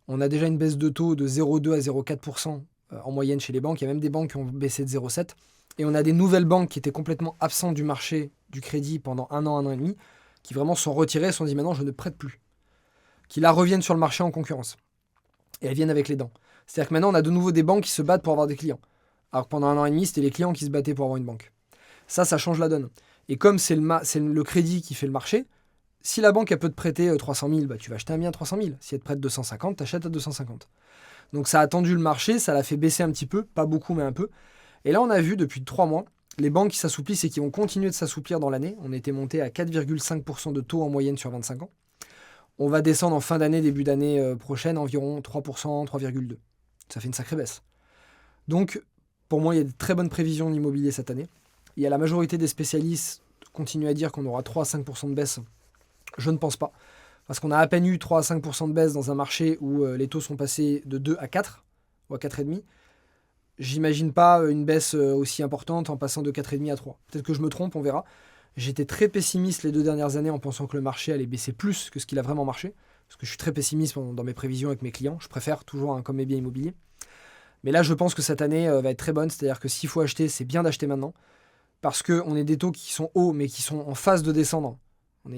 On a déjà une baisse de taux de 0,2 à 0,4% en moyenne chez les banques. Il y a même des banques qui ont baissé de 0,7. Et on a des nouvelles banques qui étaient complètement absentes du marché du crédit pendant 1 an et demi, qui vraiment sont retirées et se sont dit maintenant je ne prête plus. Qui là reviennent sur le marché en concurrence. Et elles viennent avec les dents. C'est-à-dire que maintenant on a de nouveau des banques qui se battent pour avoir des clients. Alors que pendant 1 an et demi, c'était les clients qui se battaient pour avoir une banque. Ça change la donne. Et comme c'est le crédit qui fait le marché, si la banque elle peut te prêter 300 000, tu vas acheter un bien à 300 000. Si elle te prête 250, tu achètes à 250. Donc ça a tendu le marché, ça l'a fait baisser un petit peu, pas beaucoup mais un peu. Et là on a vu depuis 3 mois, les banques qui s'assouplissent et qui vont continuer de s'assouplir dans l'année. On était monté à 4,5% de taux en moyenne sur 25 ans. On va descendre en fin d'année, début d'année prochaine, environ 3%, 3,2%. Ça fait une sacrée baisse. Donc, pour moi, il y a de très bonnes prévisions en immobilier cette année. Il y a la majorité des spécialistes qui continuent à dire qu'on aura 3 à 5% de baisse. Je ne pense pas. Parce qu'on a à peine eu 3 à 5% de baisse dans un marché où les taux sont passés de 2 à 4 ou à 4,5%. J'imagine pas une baisse aussi importante en passant de 4,5 à 3. Peut-être que je me trompe, on verra. J'étais très pessimiste les 2 dernières années en pensant que le marché allait baisser plus que ce qu'il a vraiment marché. Parce que je suis très pessimiste dans mes prévisions avec mes clients. Je préfère toujours comme mes biens immobiliers. Mais là, je pense que cette année va être très bonne. C'est-à-dire que s'il faut acheter, c'est bien d'acheter maintenant. Parce qu'on est des taux qui sont hauts, mais qui sont en phase de descendre.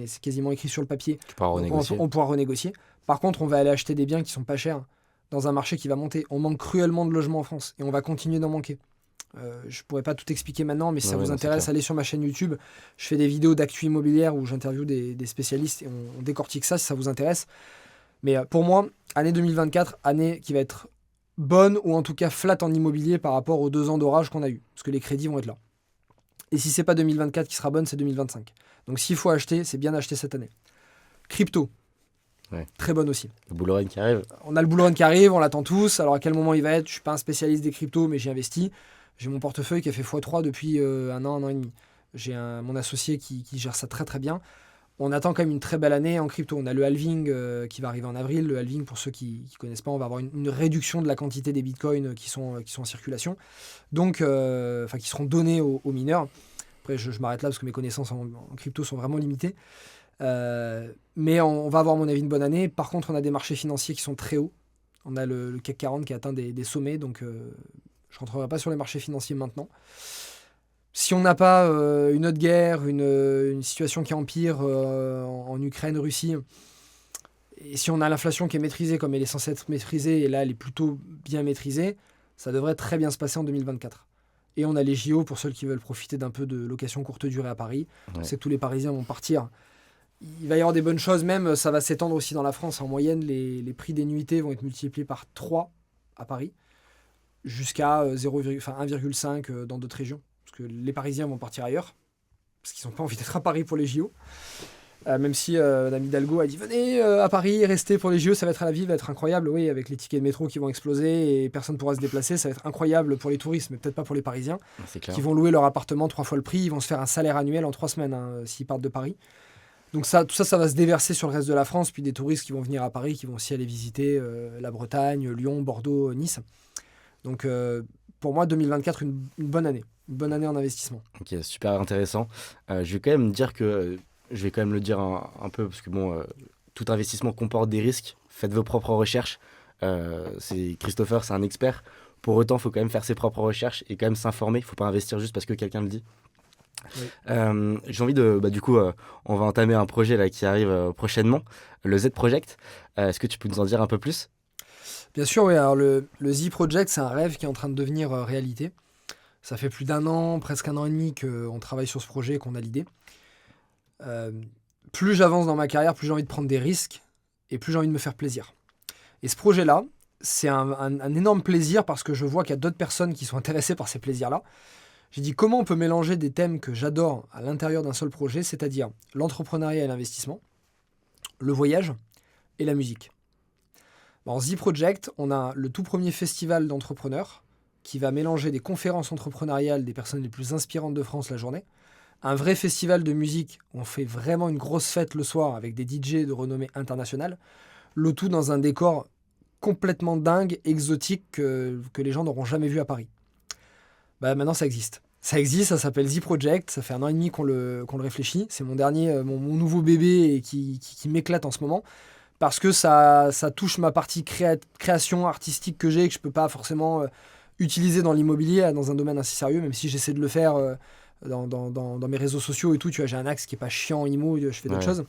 C'est quasiment écrit sur le papier. Tu pourras renégocier. On pourra renégocier. Par contre, on va aller acheter des biens qui sont pas chers. dans un marché qui va monter. On manque cruellement de logements en France et on va continuer d'en manquer. Je pourrais pas tout expliquer maintenant, mais si ça vous intéresse, allez sur ma chaîne YouTube. Je fais des vidéos d'actu immobilière où j'interviewe des spécialistes et on décortique ça si ça vous intéresse. Mais pour moi, année 2024, année qui va être bonne ou en tout cas flat en immobilier par rapport aux 2 ans d'orage qu'on a eu, parce que les crédits vont être là. Et si c'est pas 2024 qui sera bonne, c'est 2025. Donc s'il faut acheter, c'est bien d'acheter cette année. Crypto, très bonne aussi. Le bull run qui arrive. On a le bull run qui arrive, on l'attend tous. Alors à quel moment il va être? Je suis pas un spécialiste des cryptos, mais j'y investis. J'ai mon portefeuille qui a fait x3 depuis un an et demi. J'ai mon associé qui gère ça très très bien. On attend quand même une très belle année en crypto. On a le halving qui va arriver en avril. Le halving, pour ceux qui ne connaissent pas, on va avoir une réduction de la quantité des bitcoins qui sont en circulation. Donc, qui seront donnés aux mineurs. Après, je m'arrête là parce que mes connaissances en crypto sont vraiment limitées. Mais on va avoir, à mon avis, une bonne année. Par contre, on a des marchés financiers qui sont très hauts. On a le CAC 40 qui a atteint des sommets. Donc, je ne rentrerai pas sur les marchés financiers maintenant. Si on n'a pas une autre guerre, une situation qui empire en Ukraine, Russie, et si on a l'inflation qui est maîtrisée comme elle est censée être maîtrisée, et là elle est plutôt bien maîtrisée, ça devrait très bien se passer en 2024. Et on a les JO pour ceux qui veulent profiter d'un peu de location courte durée à Paris. On sait que tous les Parisiens vont partir. Il va y avoir des bonnes choses, même ça va s'étendre aussi dans la France. En moyenne, les prix des nuitées vont être multipliés par 3 à Paris, jusqu'à 1,5 dans d'autres régions. Parce que les Parisiens vont partir ailleurs, parce qu'ils n'ont pas envie d'être à Paris pour les JO. Même si Madame Hidalgo a dit venez à Paris, restez pour les JO, ça va être à la vie, ça va être incroyable. Oui, avec les tickets de métro qui vont exploser et personne ne pourra se déplacer, ça va être incroyable pour les touristes, mais peut-être pas pour les Parisiens, qui vont louer leur appartement 3 fois le prix, ils vont se faire un salaire annuel en 3 semaines s'ils partent de Paris. Donc tout ça va se déverser sur le reste de la France, puis des touristes qui vont venir à Paris, qui vont aussi aller visiter la Bretagne, Lyon, Bordeaux, Nice. Donc pour moi, 2024, une bonne année. Une bonne année en investissement. Ok, super intéressant. Je vais quand même dire que, je vais quand même le dire un peu, parce que tout investissement comporte des risques. Faites vos propres recherches. Christopher, c'est un expert. Pour autant, il faut quand même faire ses propres recherches et quand même s'informer. Il ne faut pas investir juste parce que quelqu'un le dit. Oui. J'ai envie du coup, on va entamer un projet là, qui arrive prochainement, le Z Project. Est-ce que tu peux nous en dire un peu plus? Bien sûr, oui. Alors le Z Project, c'est un rêve qui est en train de devenir réalité. Ça fait plus d'1 an, presque 1 an et demi qu'on travaille sur ce projet, qu'on a l'idée. Plus j'avance dans ma carrière, plus j'ai envie de prendre des risques et plus j'ai envie de me faire plaisir. Et ce projet-là, c'est un énorme plaisir parce que je vois qu'il y a d'autres personnes qui sont intéressées par ces plaisirs-là. J'ai dit comment on peut mélanger des thèmes que j'adore à l'intérieur d'un seul projet, c'est-à-dire l'entrepreneuriat et l'investissement, le voyage et la musique. En Z Project, on a le tout premier festival d'entrepreneurs qui va mélanger des conférences entrepreneuriales des personnes les plus inspirantes de France la journée, un vrai festival de musique où on fait vraiment une grosse fête le soir avec des DJ de renommée internationale, le tout dans un décor complètement dingue, exotique, que les gens n'auront jamais vu à Paris. Maintenant ça existe. Ça existe, ça s'appelle Z Project, ça fait 1 an et demi qu'on le réfléchit, c'est mon nouveau bébé et qui m'éclate en ce moment, parce que ça touche ma partie création artistique que j'ai et que je ne peux pas forcément utiliser dans l'immobilier, dans un domaine assez sérieux, même si j'essaie de le faire dans mes réseaux sociaux et tout. Tu vois, j'ai un axe qui n'est pas chiant en immo, je fais d'autres choses.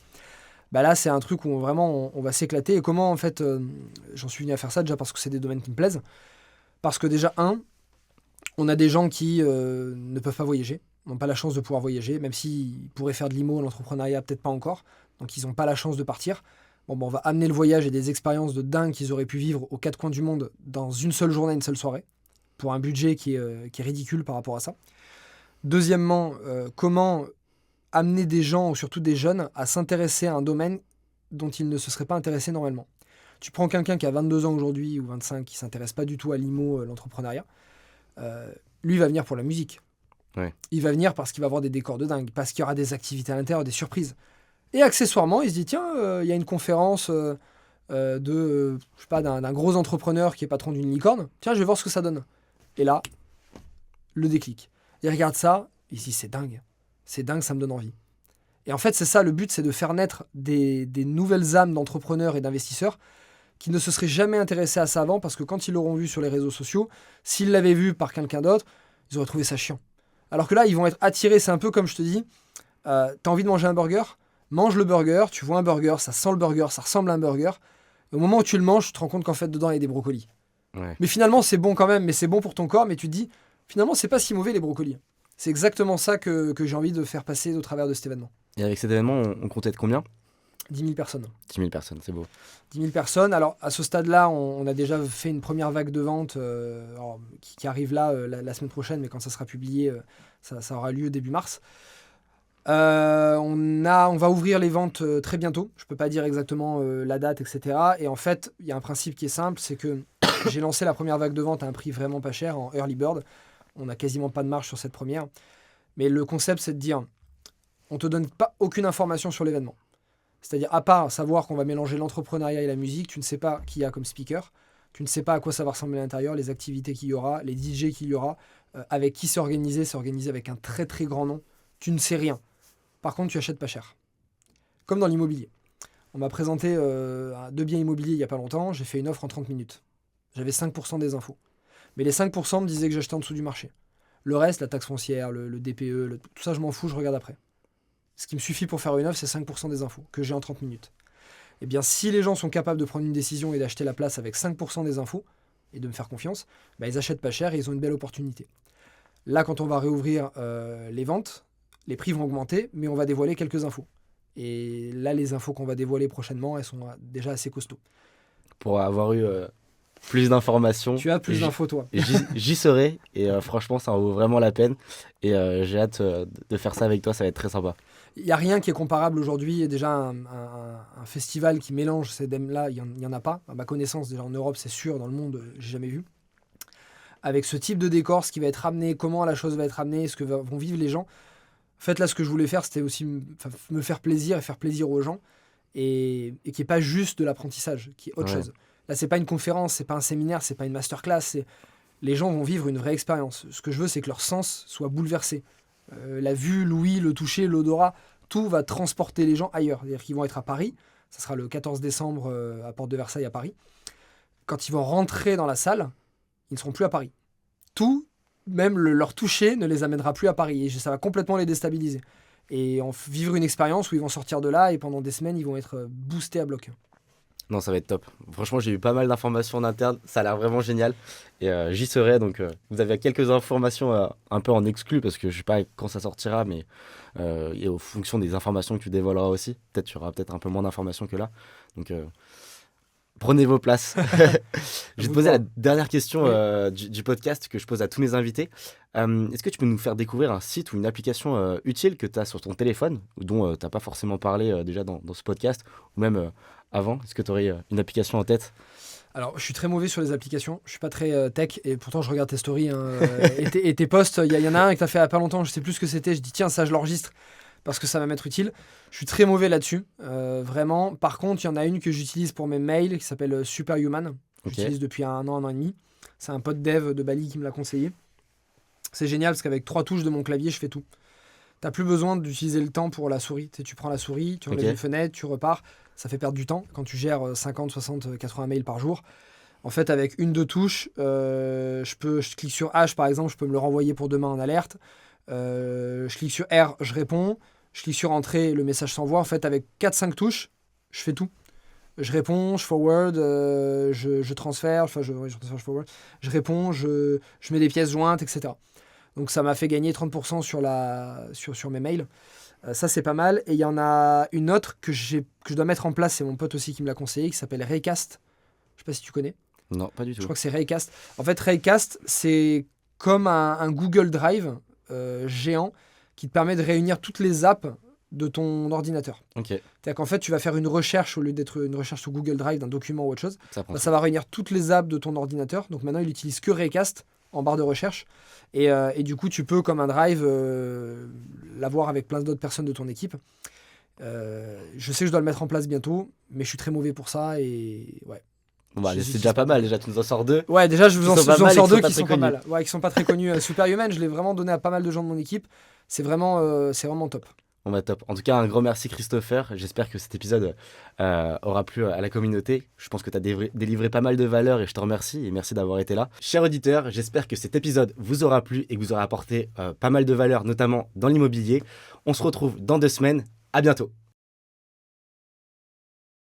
Là, c'est un truc où vraiment on va s'éclater. Et comment, en fait, j'en suis venu à faire ça, déjà parce que c'est des domaines qui me plaisent. Parce que déjà, on a des gens qui ne peuvent pas voyager, n'ont pas la chance de pouvoir voyager, même s'ils pourraient faire de l'immo, l'entrepreneuriat, peut-être pas encore. Donc, ils n'ont pas la chance de partir. On va amener le voyage et des expériences de dingue qu'ils auraient pu vivre aux 4 coins du monde dans une seule journée, une seule soirée, pour un budget qui est ridicule par rapport à ça. Deuxièmement, comment amener des gens, ou surtout des jeunes, à s'intéresser à un domaine dont ils ne se seraient pas intéressés normalement. Tu prends quelqu'un qui a 22 ans aujourd'hui, ou 25, qui ne s'intéresse pas du tout à l'IMO, l'entrepreneuriat, lui, il va venir pour la musique. Ouais. Il va venir parce qu'il va avoir des décors de dingue, parce qu'il y aura des activités à l'intérieur, des surprises. Et accessoirement, il se dit, tiens, il y a une conférence d'un gros entrepreneur qui est patron d'une licorne. Tiens, je vais voir ce que ça donne. Et là, le déclic. Il regarde ça, il se dit, c'est dingue, ça me donne envie. Et en fait, c'est ça, le but, c'est de faire naître des nouvelles âmes d'entrepreneurs et d'investisseurs qui ne se seraient jamais intéressés à ça avant, parce que quand ils l'auront vu sur les réseaux sociaux, s'ils l'avaient vu par quelqu'un d'autre, ils auraient trouvé ça chiant. Alors que là, ils vont être attirés, c'est un peu comme je te dis, t'as envie de manger un burger ? Mange le burger, tu vois un burger, ça sent le burger, ça ressemble à un burger, Au moment où tu le manges, tu te rends compte qu'en fait, dedans, il y a des brocolis. Ouais. Mais finalement, c'est bon quand même, mais c'est bon pour ton corps, mais tu te dis, finalement, c'est pas si mauvais les brocolis. C'est exactement ça que j'ai envie de faire passer au travers de cet événement. Et avec cet événement, on comptait de combien? 10 000 personnes. 10 000 personnes, c'est beau. 10 000 personnes. Alors, à ce stade-là, on a déjà fait une première vague de vente qui arrive là la semaine prochaine, mais quand ça sera publié, ça aura lieu début mars. On va ouvrir les ventes très bientôt. Je ne peux pas dire exactement la date, etc. Et en fait, il y a un principe qui est simple, c'est que j'ai lancé la première vague de vente à un prix vraiment pas cher, en early bird. On n'a quasiment pas de marge sur cette première. Mais le concept, c'est de dire, on ne te donne pas aucune information sur l'événement. C'est-à-dire, à part savoir qu'on va mélanger l'entrepreneuriat et la musique, tu ne sais pas qui y a comme speaker, tu ne sais pas à quoi ça va ressembler à l'intérieur, les activités qu'il y aura, les DJ qu'il y aura, avec qui c'est organisé avec un très très grand nom. Tu ne sais rien. Par contre, tu achètes pas cher. Comme dans l'immobilier. On m'a présenté 2 biens immobiliers il n'y a pas longtemps, j'ai fait une offre en 30 minutes. J'avais 5% des infos. Mais les 5% me disaient que j'achetais en dessous du marché. Le reste, la taxe foncière, le DPE, tout ça je m'en fous, je regarde après. Ce qui me suffit pour faire une offre, c'est 5% des infos que j'ai en 30 minutes. Eh bien, si les gens sont capables de prendre une décision et d'acheter la place avec 5% des infos et de me faire confiance, ils achètent pas cher et ils ont une belle opportunité. Là, quand on va réouvrir les ventes, les prix vont augmenter, mais on va dévoiler quelques infos. Et là, les infos qu'on va dévoiler prochainement, elles sont déjà assez costauds. Pour avoir eu plus d'informations. Tu as plus d'infos, toi. J'y serai et franchement, ça en vaut vraiment la peine. Et j'ai hâte de faire ça avec toi, ça va être très sympa. Il n'y a rien qui est comparable aujourd'hui. Il y a déjà un festival qui mélange ces thèmes-là, il n'y en a pas. À ma connaissance, déjà en Europe, c'est sûr, dans le monde, j'ai jamais vu. Avec ce type de décor, ce qui va être amené, comment la chose va être amenée, ce que vont vivre les gens. En fait, là, ce que je voulais faire, c'était aussi me faire plaisir et faire plaisir aux gens. Et qui n'est pas juste de l'apprentissage, qui est autre chose. Là, c'est pas une conférence, c'est pas un séminaire, c'est pas une masterclass. Les gens vont vivre une vraie expérience. Ce que je veux, c'est que leur sens soit bouleversé. La vue, l'ouïe, le toucher, l'odorat, tout va transporter les gens ailleurs. C'est-à-dire qu'ils vont être à Paris. Ça sera le 14 décembre à Porte de Versailles à Paris. Quand ils vont rentrer dans la salle, ils ne seront plus à Paris. Tout, même leur toucher, ne les amènera plus à Paris. Et ça va complètement les déstabiliser. Et vivre une expérience où ils vont sortir de là et pendant des semaines, ils vont être boostés à bloc. Non, ça va être top. Franchement, j'ai eu pas mal d'informations en interne. Ça a l'air vraiment génial. Et j'y serai. Donc, vous avez quelques informations un peu en exclu parce que je sais pas quand ça sortira, mais et aux fonctions des informations que tu dévoileras aussi. Peut-être tu auras peut-être un peu moins d'informations que là. Donc, prenez vos places. Je vais te poser la dernière question du podcast que je pose à tous mes invités. Est-ce que tu peux nous faire découvrir un site ou une application utile que tu as sur ton téléphone ou dont tu n'as pas forcément parlé déjà dans ce podcast ou même avant? Est-ce que tu aurais une application en tête? Alors, je suis très mauvais sur les applications. Je suis pas très tech et pourtant je regarde tes stories et tes posts. Il y en a un que tu as fait il y a pas longtemps, je sais plus ce que c'était. Je dis tiens, ça je l'enregistre parce que ça va m'être utile. Je suis très mauvais là-dessus, vraiment. Par contre, il y en a une que j'utilise pour mes mails qui s'appelle Superhuman. J'utilise depuis un an et demi. C'est un pote dev de Bali qui me l'a conseillé. C'est génial parce qu'avec 3 touches de mon clavier, je fais tout. T'as plus besoin d'utiliser le temps pour la souris. Tu prends la souris, tu enlèves une fenêtre, tu repars. Ça fait perdre du temps quand tu gères 50, 60, 80 mails par jour. En fait, avec 1-2 touches, je clique sur H par exemple, je peux me le renvoyer pour demain en alerte. Je clique sur R, je réponds. Je clique sur Entrée, le message s'envoie. En fait, avec 4-5 touches, je fais tout. Je réponds, je forward, je transfère, je forward, je réponds, je mets des pièces jointes, etc. Donc ça m'a fait gagner 30% sur mes mails. Ça, c'est pas mal. Et il y en a une autre que je dois mettre en place, c'est mon pote aussi qui me l'a conseillé, qui s'appelle Raycast. Je sais pas si tu connais. Non, pas du tout. Je crois que c'est Raycast. En fait, Raycast, c'est comme un Google Drive géant qui te permet de réunir toutes les apps de ton ordinateur. C'est-à-dire qu'en fait, tu vas faire une recherche au lieu d'être une recherche sur Google Drive d'un document ou autre chose. Ça va réunir toutes les apps de ton ordinateur. Donc maintenant, il utilise que Raycast en barre de recherche. Et du coup, tu peux, comme un drive, l'avoir avec plein d'autres personnes de ton équipe. Je sais que je dois le mettre en place bientôt, mais je suis très mauvais pour ça. Et ouais. Bon bah, c'est déjà pas mal, déjà tu nous en sors 2. Ouais, déjà je vous en sors 2 qui sont pas mal. Ouais, qui sont pas très connus. Superhuman, je l'ai vraiment donné à pas mal de gens de mon équipe. C'est vraiment top. Bon bah top. En tout cas, un grand merci Christopher. J'espère que cet épisode aura plu à la communauté. Je pense que tu as délivré pas mal de valeur et je te remercie et merci d'avoir été là. Chers auditeurs, j'espère que cet épisode vous aura plu et que vous aura apporté pas mal de valeur, notamment dans l'immobilier. On se retrouve dans 2 semaines. À bientôt.